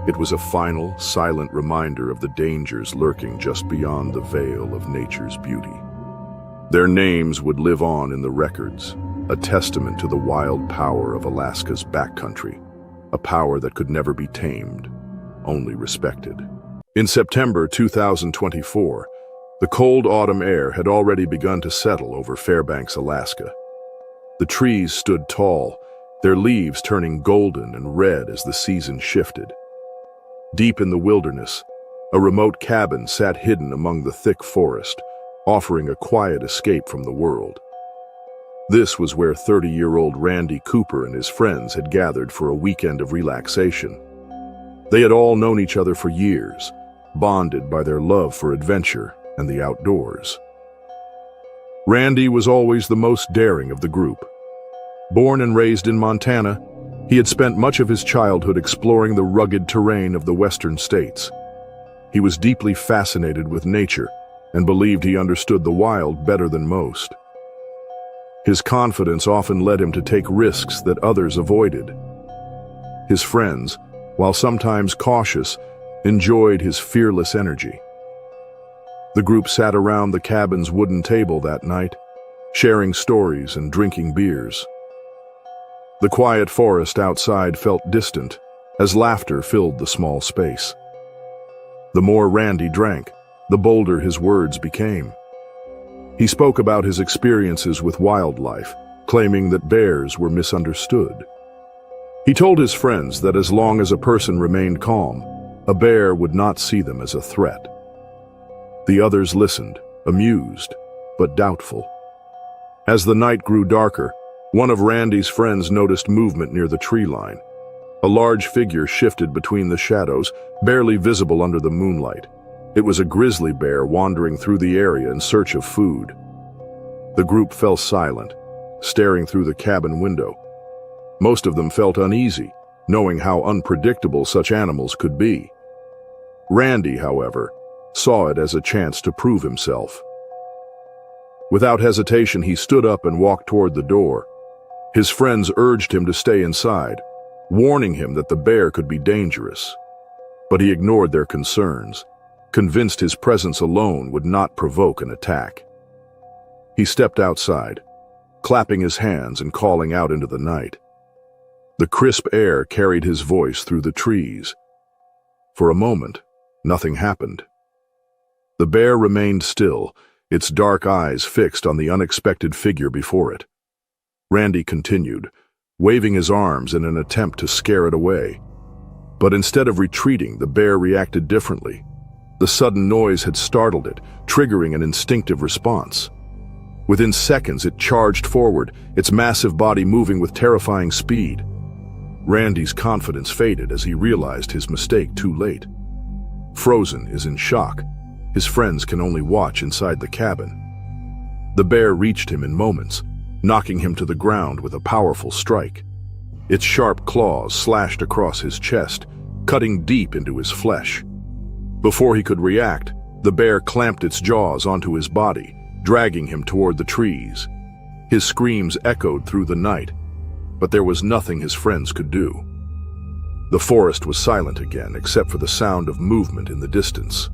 it was a final, silent reminder of the dangers lurking just beyond the veil of nature's beauty. Their names would live on in the records, a testament to the wild power of Alaska's backcountry, a power that could never be tamed, only respected. In September 2024, the cold autumn air had already begun to settle over Fairbanks, Alaska. The trees stood tall, their leaves turning golden and red as the season shifted. Deep in the wilderness, a remote cabin sat hidden among the thick forest, offering a quiet escape from the world. This was where 30-year-old Randy Cooper and his friends had gathered for a weekend of relaxation. They had all known each other for years, bonded by their love for adventure and the outdoors. Randy was always the most daring of the group. Born and raised in Montana, he had spent much of his childhood exploring the rugged terrain of the western states. He was deeply fascinated with nature and believed he understood the wild better than most. His confidence often led him to take risks that others avoided. His friends, while sometimes cautious, enjoyed his fearless energy. The group sat around the cabin's wooden table that night, sharing stories and drinking beers. The quiet forest outside felt distant, as laughter filled the small space. The more Randy drank, the bolder his words became. He spoke about his experiences with wildlife, claiming that bears were misunderstood. He told his friends that as long as a person remained calm, a bear would not see them as a threat. The others listened, amused, but doubtful. As the night grew darker, one of Randy's friends noticed movement near the tree line. A large figure shifted between the shadows, barely visible under the moonlight. It was a grizzly bear wandering through the area in search of food. The group fell silent, staring through the cabin window. Most of them felt uneasy, knowing how unpredictable such animals could be. Randy, however, saw it as a chance to prove himself. Without hesitation, he stood up and walked toward the door. His friends urged him to stay inside, warning him that the bear could be dangerous. But he ignored their concerns, convinced his presence alone would not provoke an attack. He stepped outside, clapping his hands and calling out into the night. The crisp air carried his voice through the trees. For a moment, nothing happened. The bear remained still, its dark eyes fixed on the unexpected figure before it. Randy continued, waving his arms in an attempt to scare it away. But instead of retreating, the bear reacted differently. The sudden noise had startled it, triggering an instinctive response. Within seconds, it charged forward, its massive body moving with terrifying speed. Randy's confidence faded as he realized his mistake too late. Frozen is in shock. His friends can only watch inside the cabin. The bear reached him in moments, knocking him to the ground with a powerful strike. Its sharp claws slashed across his chest, cutting deep into his flesh. Before he could react, the bear clamped its jaws onto his body, dragging him toward the trees. His screams echoed through the night, but there was nothing his friends could do. The forest was silent again, except for the sound of movement in the distance.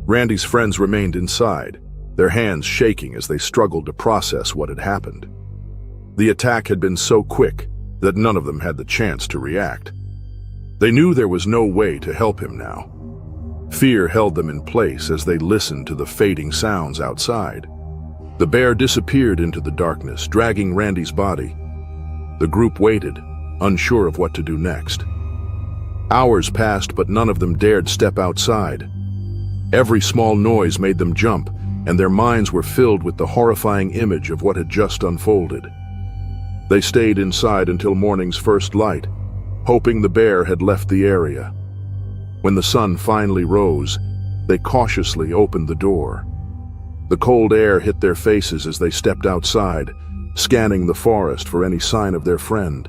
Randy's friends remained inside, their hands shaking as they struggled to process what had happened. The attack had been so quick that none of them had the chance to react. They knew there was no way to help him now. Fear held them in place as they listened to the fading sounds outside. The bear disappeared into the darkness, dragging Randy's body. The group waited, unsure of what to do next. Hours passed, but none of them dared step outside. Every small noise made them jump, and their minds were filled with the horrifying image of what had just unfolded. They stayed inside until morning's first light, hoping the bear had left the area. When the sun finally rose, they cautiously opened the door. The cold air hit their faces as they stepped outside, scanning the forest for any sign of their friend.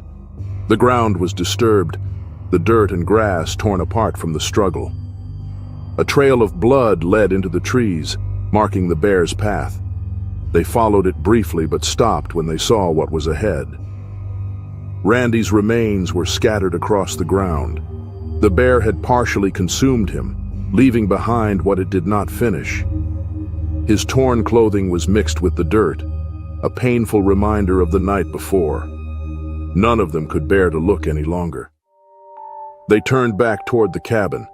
The ground was disturbed, the dirt and grass torn apart from the struggle. A trail of blood led into the trees, marking the bear's path. They followed it briefly but stopped when they saw what was ahead. Randy's remains were scattered across the ground. The bear had partially consumed him, leaving behind what it did not finish. His torn clothing was mixed with the dirt, a painful reminder of the night before. None of them could bear to look any longer. They turned back toward the cabin,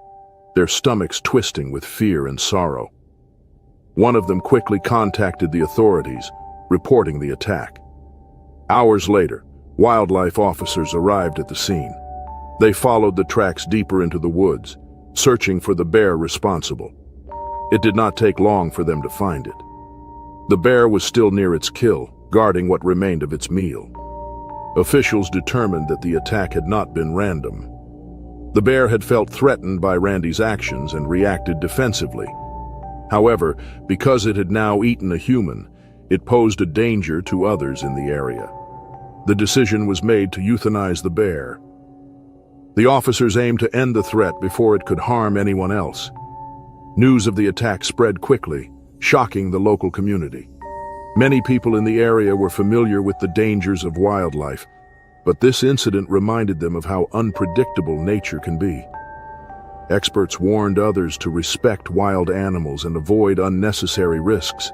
their stomachs twisting with fear and sorrow. One of them quickly contacted the authorities, reporting the attack. Hours later, wildlife officers arrived at the scene. They followed the tracks deeper into the woods, searching for the bear responsible. It did not take long for them to find it. The bear was still near its kill, guarding what remained of its meal. Officials determined that the attack had not been random. The bear had felt threatened by Randy's actions and reacted defensively. However, because it had now eaten a human, it posed a danger to others in the area. The decision was made to euthanize the bear. The officers aimed to end the threat before it could harm anyone else. News of the attack spread quickly, shocking the local community. Many people in the area were familiar with the dangers of wildlife, but this incident reminded them of how unpredictable nature can be. Experts warned others to respect wild animals and avoid unnecessary risks.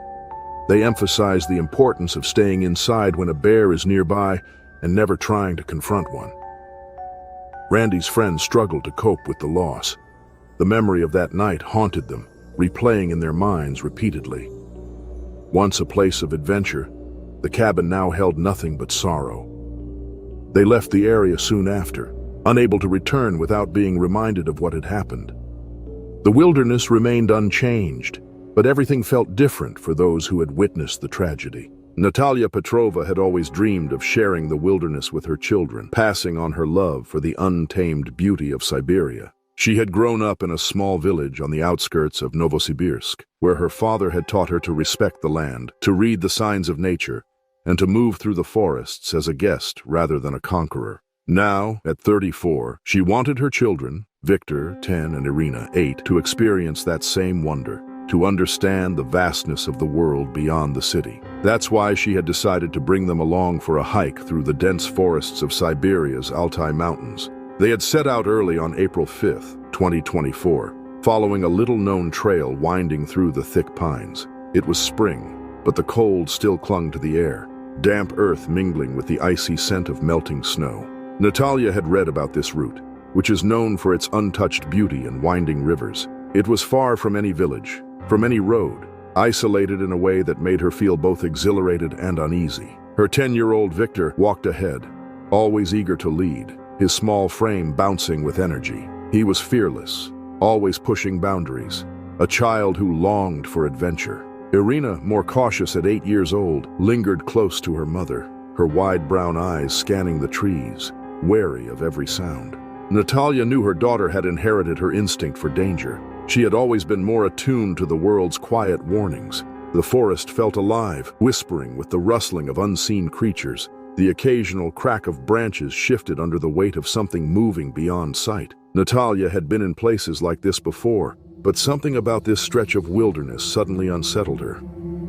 They emphasized the importance of staying inside when a bear is nearby and never trying to confront one. Randy's friends struggled to cope with the loss. The memory of that night haunted them, replaying in their minds repeatedly. Once a place of adventure, the cabin now held nothing but sorrow. They left the area soon after, unable to return without being reminded of what had happened. The wilderness remained unchanged, but everything felt different for those who had witnessed the tragedy. Natalia Petrova had always dreamed of sharing the wilderness with her children, passing on her love for the untamed beauty of Siberia. She had grown up in a small village on the outskirts of Novosibirsk, where her father had taught her to respect the land, to read the signs of nature, and to move through the forests as a guest rather than a conqueror. Now, at 34, she wanted her children, Victor, 10, and Irina, 8, to experience that same wonder, to understand the vastness of the world beyond the city. That's why she had decided to bring them along for a hike through the dense forests of Siberia's Altai Mountains. They had set out early on April 5th, 2024, following a little-known trail winding through the thick pines. It was spring, but the cold still clung to the air, damp earth mingling with the icy scent of melting snow. Natalia had read about this route, which is known for its untouched beauty and winding rivers. It was far from any village, from any road, isolated in a way that made her feel both exhilarated and uneasy. Her 10-year-old Victor walked ahead, always eager to lead, his small frame bouncing with energy. He was fearless, always pushing boundaries, a child who longed for adventure. Irina, more cautious at 8 years old, lingered close to her mother, her wide brown eyes scanning the trees, wary of every sound. Natalia knew her daughter had inherited her instinct for danger. She had always been more attuned to the world's quiet warnings. The forest felt alive, whispering with the rustling of unseen creatures. The occasional crack of branches shifted under the weight of something moving beyond sight. Natalia had been in places like this before, but something about this stretch of wilderness suddenly unsettled her.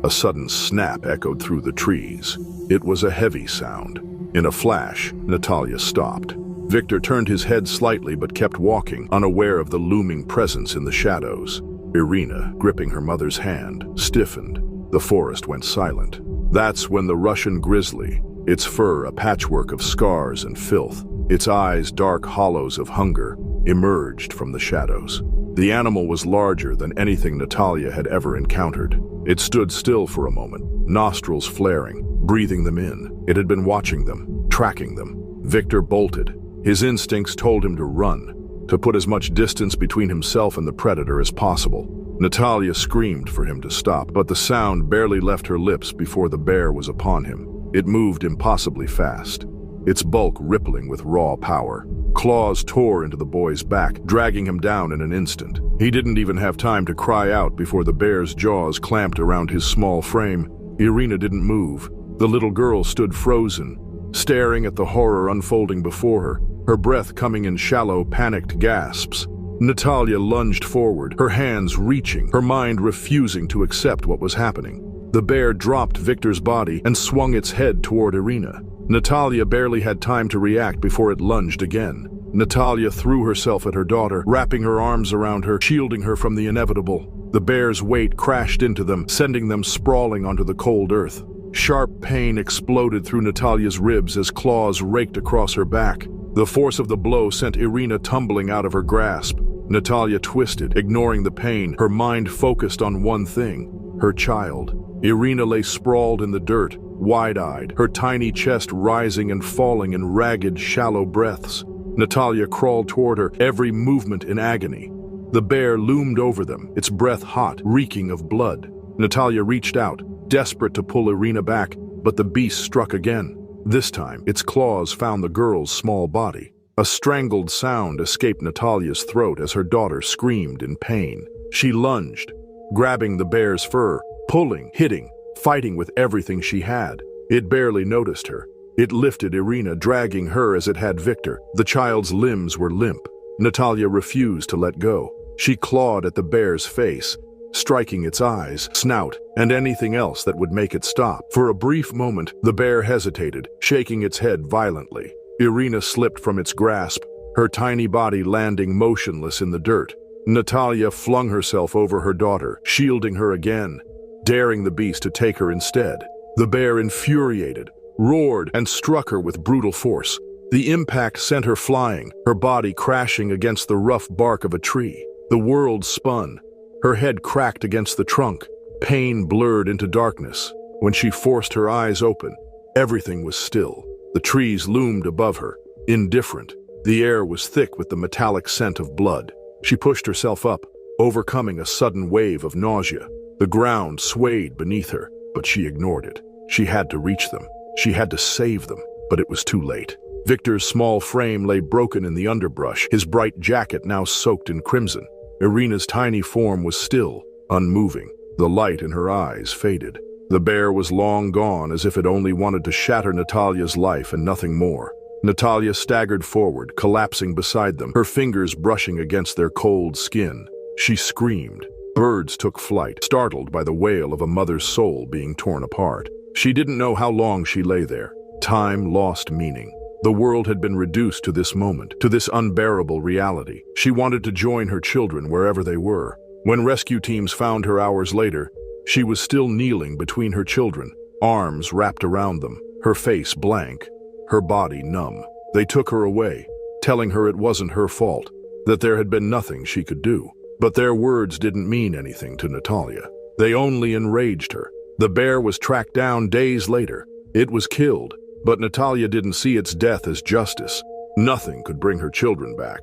A sudden snap echoed through the trees. It was a heavy sound. In a flash, Natalia stopped. Victor turned his head slightly but kept walking, unaware of the looming presence in the shadows. Irina, gripping her mother's hand, stiffened. The forest went silent. That's when the Russian grizzly, its fur a patchwork of scars and filth, its eyes dark hollows of hunger, emerged from the shadows. The animal was larger than anything Natalia had ever encountered. It stood still for a moment, nostrils flaring, breathing them in. It had been watching them, tracking them. Victor bolted. His instincts told him to run, to put as much distance between himself and the predator as possible. Natalia screamed for him to stop, but the sound barely left her lips before the bear was upon him. It moved impossibly fast, its bulk rippling with raw power. Claws tore into the boy's back, dragging him down in an instant. He didn't even have time to cry out before the bear's jaws clamped around his small frame. Irina didn't move. The little girl stood frozen, staring at the horror unfolding before her, her breath coming in shallow, panicked gasps. Natalia lunged forward, her hands reaching, her mind refusing to accept what was happening. The bear dropped Victor's body and swung its head toward Irina. Natalia barely had time to react before it lunged again. Natalia threw herself at her daughter, wrapping her arms around her, shielding her from the inevitable. The bear's weight crashed into them, sending them sprawling onto the cold earth. Sharp pain exploded through Natalia's ribs as claws raked across her back. The force of the blow sent Irina tumbling out of her grasp. Natalia twisted, ignoring the pain, her mind focused on one thing: her child. Irina lay sprawled in the dirt, wide-eyed, her tiny chest rising and falling in ragged, shallow breaths. Natalia crawled toward her, every movement in agony. The bear loomed over them, its breath hot, reeking of blood. Natalia reached out, desperate to pull Irina back, but the beast struck again. This time, its claws found the girl's small body. A strangled sound escaped Natalia's throat as her daughter screamed in pain. She lunged, grabbing the bear's fur, pulling, hitting, fighting with everything she had. It barely noticed her. It lifted Irina, dragging her as it had Victor. The child's limbs were limp. Natalia refused to let go. She clawed at the bear's face, striking its eyes, snout, and anything else that would make it stop. For a brief moment, the bear hesitated, shaking its head violently. Irina slipped from its grasp, her tiny body landing motionless in the dirt. Natalia flung herself over her daughter, shielding her again, daring the beast to take her instead. The bear, infuriated, roared and struck her with brutal force. The impact sent her flying, her body crashing against the rough bark of a tree. The world spun. Her head cracked against the trunk, Pain blurred into darkness. When she forced her eyes open, everything was still. The trees loomed above her, indifferent. The air was thick with the metallic scent of blood. She pushed herself up, overcoming a sudden wave of nausea. The ground swayed beneath her, but she ignored it. She had to reach them. She had to save them, but it was too late. Victor's small frame lay broken in the underbrush, his bright jacket now soaked in crimson. Irina's tiny form was still, unmoving. The light in her eyes faded. The bear was long gone, as if it only wanted to shatter Natalia's life and nothing more. Natalia staggered forward, collapsing beside them, her fingers brushing against their cold skin. She screamed. Birds took flight, startled by the wail of a mother's soul being torn apart. She didn't know how long she lay there. Time lost meaning. The world had been reduced to this moment, to this unbearable reality. She wanted to join her children wherever they were. When rescue teams found her hours later, she was still kneeling between her children, arms wrapped around them, her face blank, her body numb. They took her away, telling her it wasn't her fault, that there had been nothing she could do. But their words didn't mean anything to Natalia. They only enraged her. The bear was tracked down days later. It was killed, but Natalia didn't see its death as justice. Nothing could bring her children back,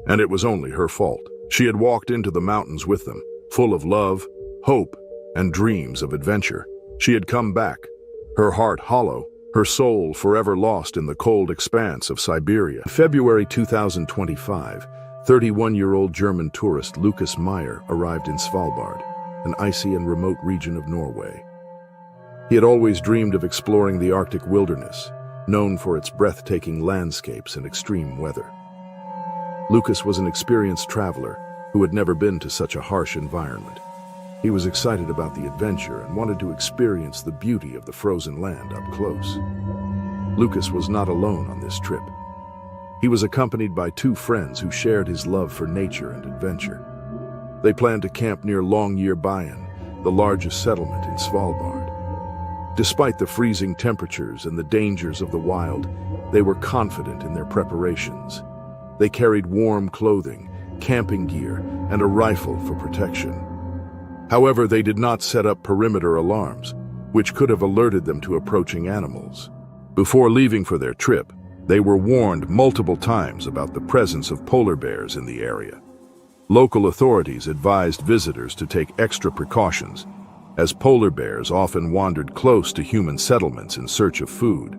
and it was only her fault. She had walked into the mountains with them, full of love, hope, and dreams of adventure. She had come back, her heart hollow, her soul forever lost in the cold expanse of Siberia. February 2025, 31-year-old German tourist Lucas Meyer arrived in Svalbard, an icy and remote region of Norway. He had always dreamed of exploring the Arctic wilderness, known for its breathtaking landscapes and extreme weather. Lucas was an experienced traveler who had never been to such a harsh environment. He was excited about the adventure and wanted to experience the beauty of the frozen land up close. Lucas was not alone on this trip. He was accompanied by two friends who shared his love for nature and adventure. They planned to camp near Longyearbyen, the largest settlement in Svalbard. Despite the freezing temperatures and the dangers of the wild, they were confident in their preparations. They carried warm clothing, camping gear, and a rifle for protection. However, they did not set up perimeter alarms, which could have alerted them to approaching animals. Before leaving for their trip, they were warned multiple times about the presence of polar bears in the area. Local authorities advised visitors to take extra precautions, as polar bears often wandered close to human settlements in search of food.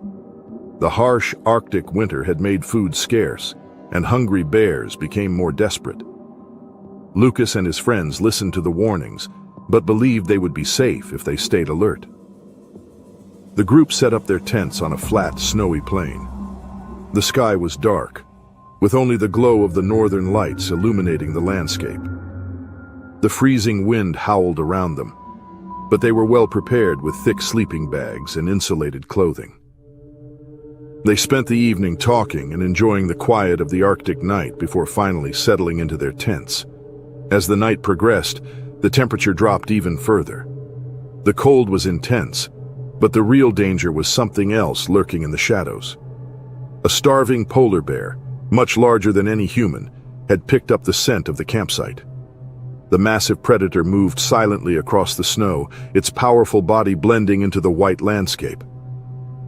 The harsh Arctic winter had made food scarce, and hungry bears became more desperate. Lucas and his friends listened to the warnings, but believed they would be safe if they stayed alert. The group set up their tents on a flat, snowy plain. The sky was dark, with only the glow of the northern lights illuminating the landscape. The freezing wind howled around them, but they were well prepared with thick sleeping bags and insulated clothing. They spent the evening talking and enjoying the quiet of the Arctic night before finally settling into their tents. As the night progressed, the temperature dropped even further. The cold was intense, but the real danger was something else lurking in the shadows. A starving polar bear, much larger than any human, had picked up the scent of the campsite. The massive predator moved silently across the snow, its powerful body blending into the white landscape.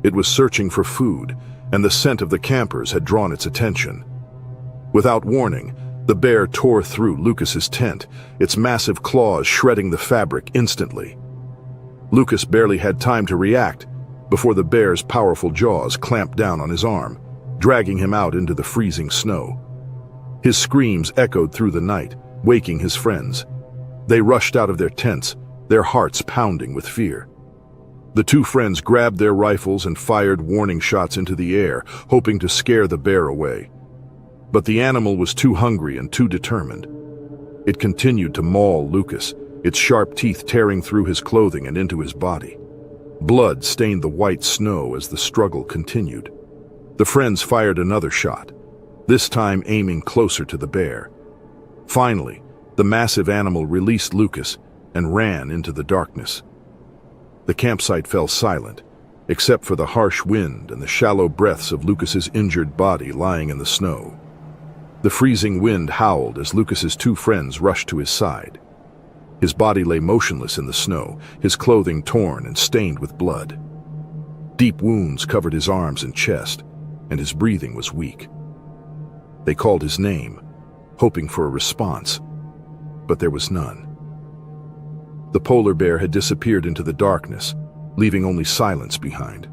It was searching for food, and the scent of the campers had drawn its attention. Without warning, the bear tore through Lucas's tent, its massive claws shredding the fabric instantly. Lucas barely had time to react before the bear's powerful jaws clamped down on his arm, dragging him out into the freezing snow. His screams echoed through the night, waking his friends. They rushed out of their tents, their hearts pounding with fear. The two friends grabbed their rifles and fired warning shots into the air, hoping to scare the bear away. But the animal was too hungry and too determined. It continued to maul Lucas, its sharp teeth tearing through his clothing and into his body. Blood stained the white snow as the struggle continued. The friends fired another shot, this time aiming closer to the bear. Finally, the massive animal released Lucas and ran into the darkness. The campsite fell silent, except for the harsh wind and the shallow breaths of Lucas's injured body lying in the snow. The freezing wind howled as Lucas's two friends rushed to his side. His body lay motionless in the snow, his clothing torn and stained with blood. Deep wounds covered his arms and chest, and his breathing was weak. They called his name, hoping for a response, but there was none. The polar bear had disappeared into the darkness, leaving only silence behind.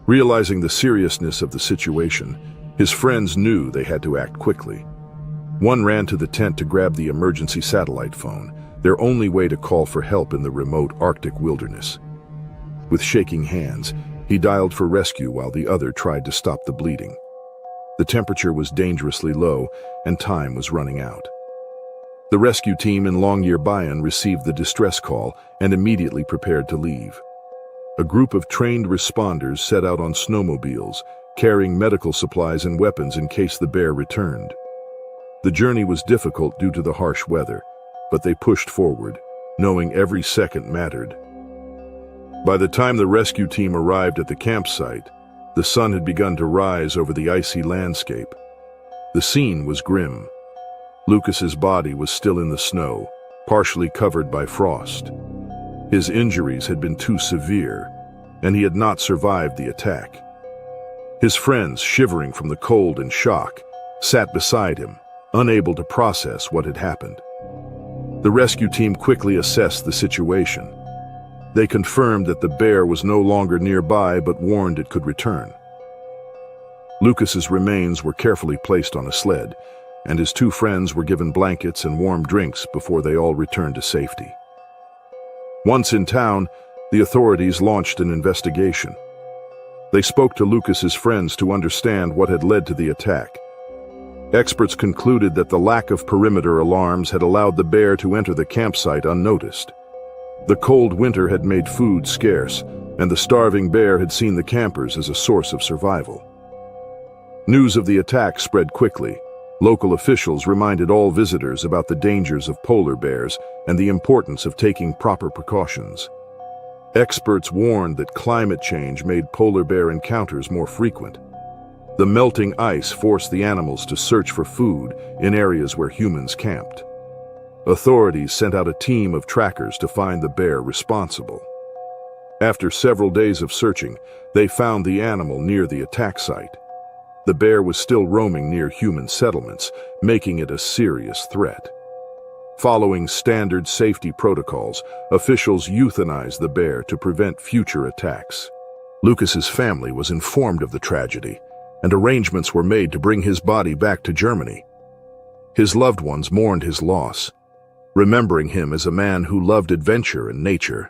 Realizing the seriousness of the situation, his friends knew they had to act quickly. One ran to the tent to grab the emergency satellite phone, their only way to call for help in the remote Arctic wilderness. With shaking hands, he dialed for rescue while the other tried to stop the bleeding. The temperature was dangerously low, and time was running out. The rescue team in Longyearbyen received the distress call and immediately prepared to leave. A group of trained responders set out on snowmobiles, carrying medical supplies and weapons in case the bear returned. The journey was difficult due to the harsh weather, but they pushed forward, knowing every second mattered. By the time the rescue team arrived at the campsite, the sun had begun to rise over the icy landscape. The scene was grim. Lucas's body was still in the snow, partially covered by frost. His injuries had been too severe, and he had not survived the attack. His friends, shivering from the cold and shock, sat beside him, unable to process what had happened. The rescue team quickly assessed the situation. They confirmed that the bear was no longer nearby but warned it could return. Lucas's remains were carefully placed on a sled, and his two friends were given blankets and warm drinks before they all returned to safety. Once in town, the authorities launched an investigation. They spoke to Lucas's friends to understand what had led to the attack. Experts concluded that the lack of perimeter alarms had allowed the bear to enter the campsite unnoticed. The cold winter had made food scarce, and the starving bear had seen the campers as a source of survival. News of the attack spread quickly. Local officials reminded all visitors about the dangers of polar bears and the importance of taking proper precautions. Experts warned that climate change made polar bear encounters more frequent. The melting ice forced the animals to search for food in areas where humans camped. Authorities sent out a team of trackers to find the bear responsible. After several days of searching, they found the animal near the attack site. The bear was still roaming near human settlements, making it a serious threat. Following standard safety protocols, officials euthanized the bear to prevent future attacks. Lucas's family was informed of the tragedy, and arrangements were made to bring his body back to Germany. His loved ones mourned his loss, remembering him as a man who loved adventure and nature.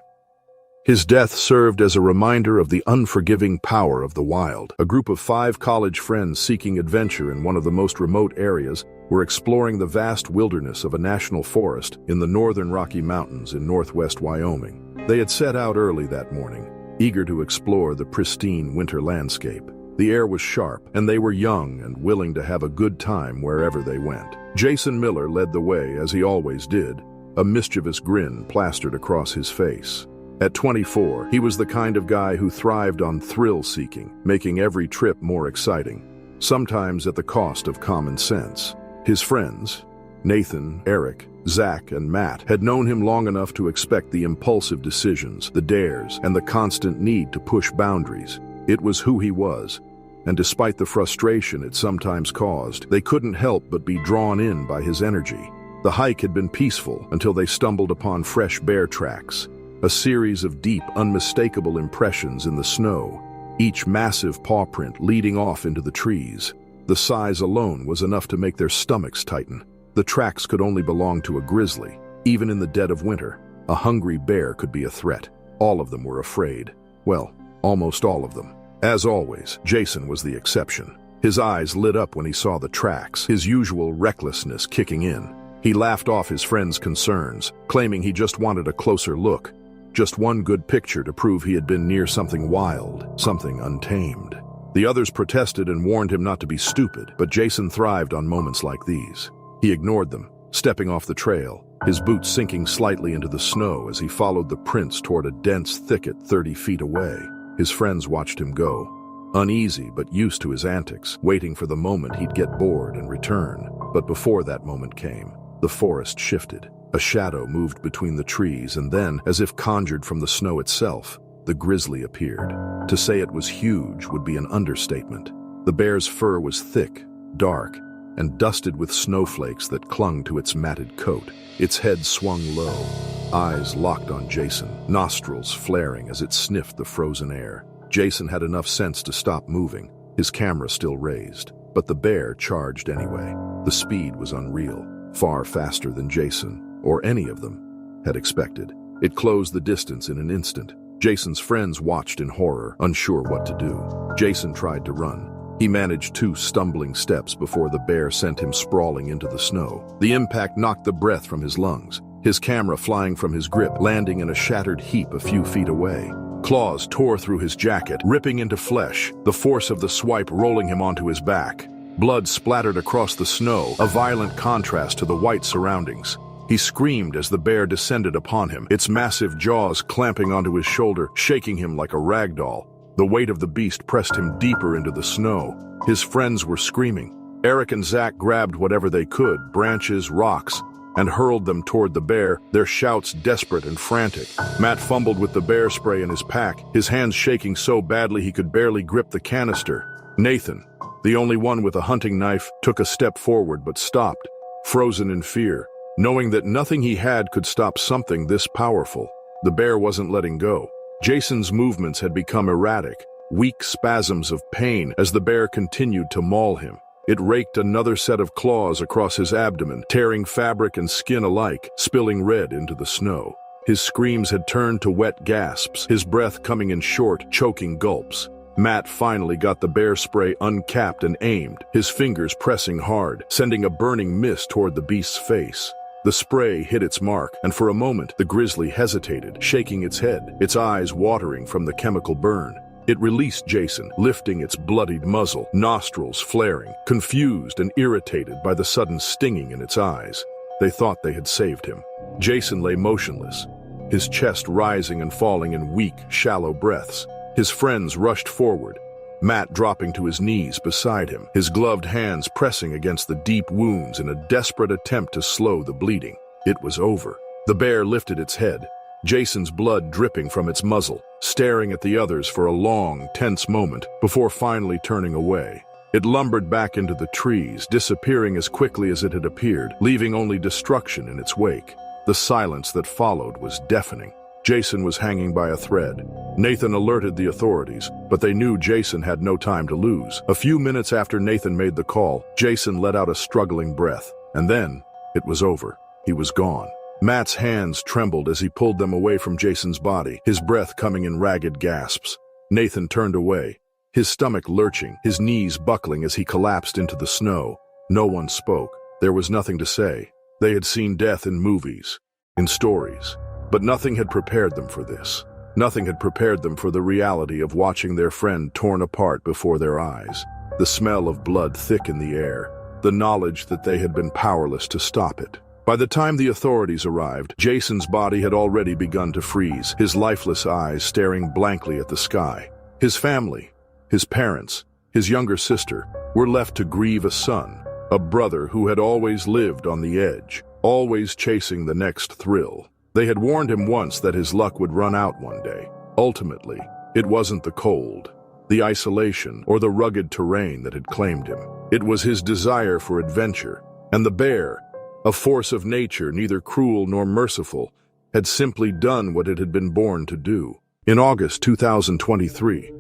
His death served as a reminder of the unforgiving power of the wild. A group of 5 college friends seeking adventure in one of the most remote areas were exploring the vast wilderness of a national forest in the northern Rocky Mountains in northwest Wyoming. They had set out early that morning, eager to explore the pristine winter landscape. The air was sharp, and they were young and willing to have a good time wherever they went. Jason Miller led the way, as he always did, a mischievous grin plastered across his face. At 24, he was the kind of guy who thrived on thrill-seeking, making every trip more exciting, sometimes at the cost of common sense. His friends, Nathan, Eric, Zach, and Matt, had known him long enough to expect the impulsive decisions, the dares, and the constant need to push boundaries. It was who he was, and despite the frustration it sometimes caused, they couldn't help but be drawn in by his energy. The hike had been peaceful until they stumbled upon fresh bear tracks, a series of deep, unmistakable impressions in the snow, each massive paw print leading off into the trees. The size alone was enough to make their stomachs tighten. The tracks could only belong to a grizzly. Even in the dead of winter, a hungry bear could be a threat. All of them were afraid. Well, almost all of them. As always, Jason was the exception. His eyes lit up when he saw the tracks, his usual recklessness kicking in. He laughed off his friend's concerns, claiming he just wanted a closer look. Just one good picture to prove he had been near something wild, something untamed. The others protested and warned him not to be stupid, but Jason thrived on moments like these. He ignored them, stepping off the trail, his boots sinking slightly into the snow as he followed the prints toward a dense thicket 30 feet away. His friends watched him go, uneasy but used to his antics, waiting for the moment he'd get bored and return. But before that moment came, the forest shifted. A shadow moved between the trees, and then, as if conjured from the snow itself, the grizzly appeared. To say it was huge would be an understatement. The bear's fur was thick, dark, and dusted with snowflakes that clung to its matted coat. Its head swung low, eyes locked on Jason, nostrils flaring as it sniffed the frozen air. Jason had enough sense to stop moving, his camera still raised. But the bear charged anyway. The speed was unreal, far faster than Jason, or any of them, had expected. It closed the distance in an instant. Jason's friends watched in horror, unsure what to do. Jason tried to run. He managed 2 stumbling steps before the bear sent him sprawling into the snow. The impact knocked the breath from his lungs, his camera flying from his grip, landing in a shattered heap a few feet away. Claws tore through his jacket, ripping into flesh, the force of the swipe rolling him onto his back. Blood splattered across the snow, a violent contrast to the white surroundings. He screamed as the bear descended upon him, its massive jaws clamping onto his shoulder, shaking him like a rag doll. The weight of the beast pressed him deeper into the snow. His friends were screaming. Eric and Zach grabbed whatever they could, branches, rocks, and hurled them toward the bear, their shouts desperate and frantic. Matt fumbled with the bear spray in his pack, his hands shaking so badly he could barely grip the canister. Nathan, the only one with a hunting knife, took a step forward but stopped, frozen in fear, knowing that nothing he had could stop something this powerful. The bear wasn't letting go. Jason's movements had become erratic, weak spasms of pain as the bear continued to maul him. It raked another set of claws across his abdomen, tearing fabric and skin alike, spilling red into the snow. His screams had turned to wet gasps, his breath coming in short, choking gulps. Matt finally got the bear spray uncapped and aimed, his fingers pressing hard, sending a burning mist toward the beast's face. The spray hit its mark, and for a moment the grizzly hesitated, shaking its head, its eyes watering from the chemical burn. It released Jason, lifting its bloodied muzzle, nostrils flaring, confused and irritated by the sudden stinging in its eyes. They thought they had saved him. Jason lay motionless, his chest rising and falling in weak, shallow breaths. His friends rushed forward, Matt dropping to his knees beside him, his gloved hands pressing against the deep wounds in a desperate attempt to slow the bleeding. It was over. The bear lifted its head, Jason's blood dripping from its muzzle, staring at the others for a long, tense moment before finally turning away. It lumbered back into the trees, disappearing as quickly as it had appeared, leaving only destruction in its wake. The silence that followed was deafening. Jason was hanging by a thread. Nathan alerted the authorities, but they knew Jason had no time to lose. A few minutes after Nathan made the call, Jason let out a struggling breath, and then it was over. He was gone. Matt's hands trembled as he pulled them away from Jason's body, his breath coming in ragged gasps. Nathan turned away, his stomach lurching, his knees buckling as he collapsed into the snow. No one spoke. There was nothing to say. They had seen death in movies, in stories. But nothing had prepared them for this. Nothing had prepared them for the reality of watching their friend torn apart before their eyes. The smell of blood thick in the air, the knowledge that they had been powerless to stop it. By the time the authorities arrived, Jason's body had already begun to freeze, his lifeless eyes staring blankly at the sky. His family, his parents, his younger sister, were left to grieve a son, a brother who had always lived on the edge, always chasing the next thrill. They had warned him once that his luck would run out one day. Ultimately, it wasn't the cold, the isolation, or the rugged terrain that had claimed him. It was his desire for adventure, and the bear, a force of nature neither cruel nor merciful, had simply done what it had been born to do. In August 2023,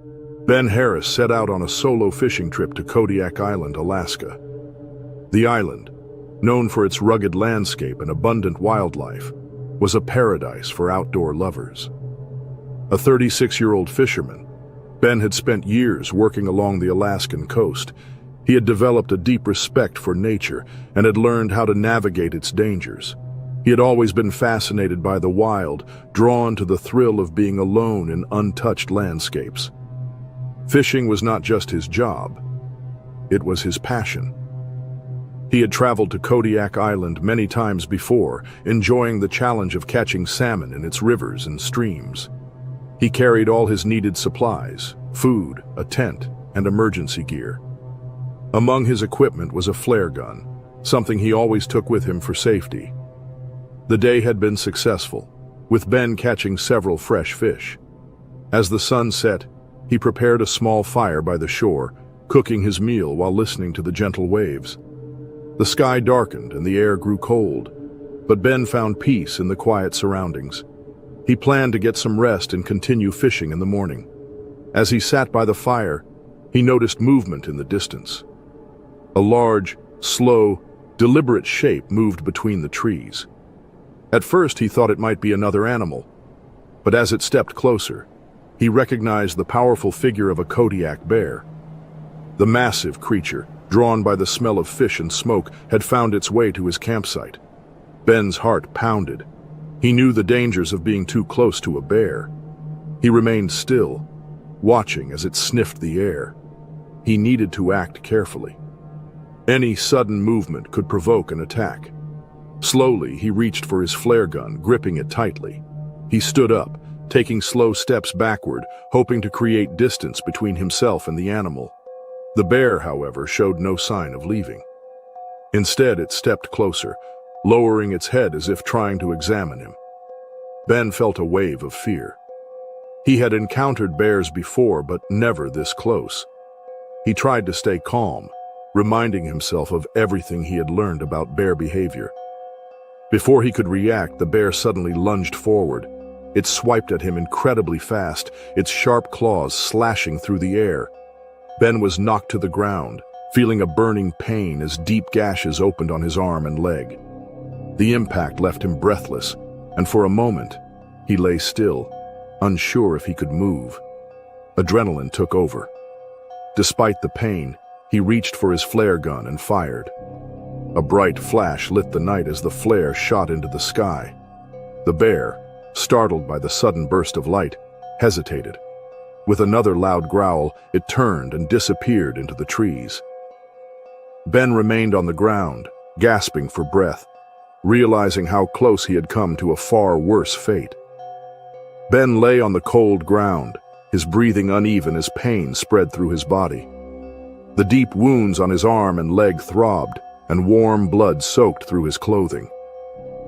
Ben Harris set out on a solo fishing trip to Kodiak Island, Alaska. The island, known for its rugged landscape and abundant wildlife, was a paradise for outdoor lovers. A 36-year-old fisherman, Ben had spent years working along the Alaskan coast. He had developed a deep respect for nature and had learned how to navigate its dangers. He had always been fascinated by the wild, drawn to the thrill of being alone in untouched landscapes. Fishing was not just his job, it was his passion. He had traveled to Kodiak Island many times before, enjoying the challenge of catching salmon in its rivers and streams. He carried all his needed supplies, food, a tent, and emergency gear. Among his equipment was a flare gun, something he always took with him for safety. The day had been successful, with Ben catching several fresh fish. As the sun set, he prepared a small fire by the shore, cooking his meal while listening to the gentle waves. The sky darkened and the air grew cold, but Ben found peace in the quiet surroundings. He planned to get some rest and continue fishing in the morning. As he sat by the fire, he noticed movement in the distance. A large, slow, deliberate shape moved between the trees. At first he thought it might be another animal, but as it stepped closer, he recognized the powerful figure of a Kodiak bear. The massive creature, drawn by the smell of fish and smoke, had found its way to his campsite. Ben's heart pounded. He knew the dangers of being too close to a bear. He remained still, watching as it sniffed the air. He needed to act carefully. Any sudden movement could provoke an attack. Slowly, he reached for his flare gun, gripping it tightly. He stood up, taking slow steps backward, hoping to create distance between himself and the animal. The bear, however, showed no sign of leaving. Instead, it stepped closer, lowering its head as if trying to examine him. Ben felt a wave of fear. He had encountered bears before, but never this close. He tried to stay calm, reminding himself of everything he had learned about bear behavior. Before he could react, the bear suddenly lunged forward. It swiped at him incredibly fast, its sharp claws slashing through the air. Ben was knocked to the ground, feeling a burning pain as deep gashes opened on his arm and leg. The impact left him breathless, and for a moment, he lay still, unsure if he could move. Adrenaline took over. Despite the pain, he reached for his flare gun and fired. A bright flash lit the night as the flare shot into the sky. The bear, startled by the sudden burst of light, hesitated. With another loud growl, it turned and disappeared into the trees. Ben remained on the ground, gasping for breath, realizing how close he had come to a far worse fate. Ben lay on the cold ground, his breathing uneven as pain spread through his body. The deep wounds on his arm and leg throbbed, and warm blood soaked through his clothing.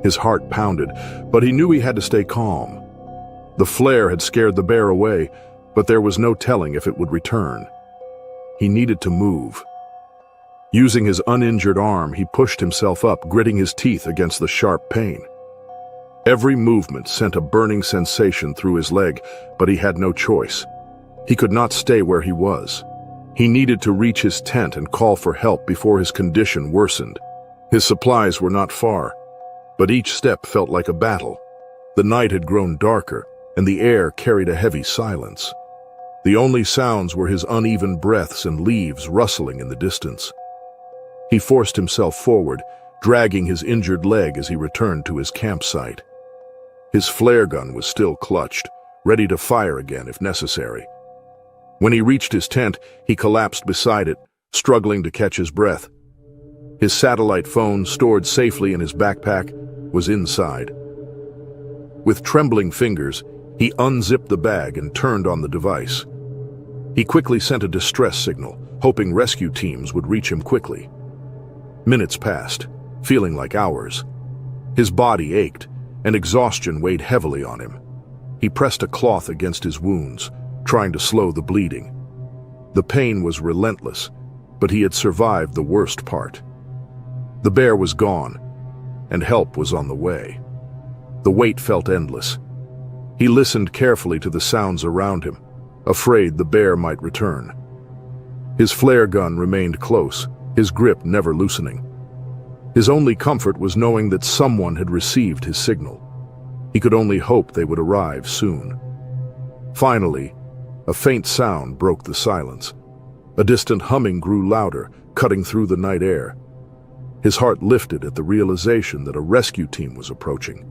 His heart pounded, but he knew he had to stay calm. The flare had scared the bear away, but there was no telling if it would return. He needed to move. Using his uninjured arm, he pushed himself up, gritting his teeth against the sharp pain. Every movement sent a burning sensation through his leg, but he had no choice. He could not stay where he was. He needed to reach his tent and call for help before his condition worsened. His supplies were not far, but each step felt like a battle. The night had grown darker, and the air carried a heavy silence. The only sounds were his uneven breaths and leaves rustling in the distance. He forced himself forward, dragging his injured leg as he returned to his campsite. His flare gun was still clutched, ready to fire again if necessary. When he reached his tent, he collapsed beside it, struggling to catch his breath. His satellite phone, stored safely in his backpack, was inside. With trembling fingers, he unzipped the bag and turned on the device. He quickly sent a distress signal, hoping rescue teams would reach him quickly. Minutes passed, feeling like hours. His body ached, and exhaustion weighed heavily on him. He pressed a cloth against his wounds, trying to slow the bleeding. The pain was relentless, but he had survived the worst part. The bear was gone, and help was on the way. The wait felt endless. He listened carefully to the sounds around him, afraid the bear might return. His flare gun remained close, his grip never loosening. His only comfort was knowing that someone had received his signal. He could only hope they would arrive soon. Finally, a faint sound broke the silence. A distant humming grew louder, cutting through the night air. His heart lifted at the realization that a rescue team was approaching.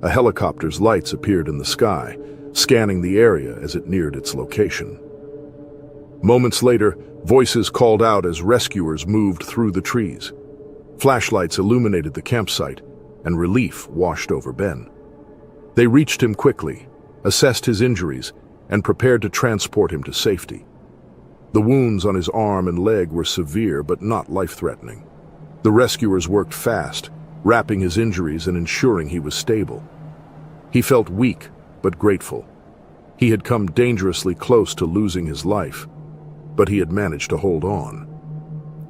A helicopter's lights appeared in the sky, scanning the area as it neared its location. Moments later, voices called out as rescuers moved through the trees. Flashlights illuminated the campsite, and relief washed over Ben. They reached him quickly, assessed his injuries, and prepared to transport him to safety. The wounds on his arm and leg were severe but not life-threatening. The rescuers worked fast, wrapping his injuries and ensuring he was stable. He felt weak, but grateful. He had come dangerously close to losing his life, but he had managed to hold on.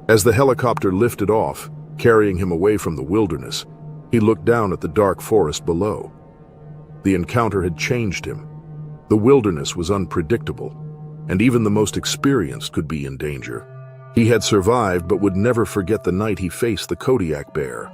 As the helicopter lifted off, carrying him away from the wilderness, he looked down at the dark forest below. The encounter had changed him. The wilderness was unpredictable, and even the most experienced could be in danger. He had survived but would never forget the night he faced the Kodiak bear.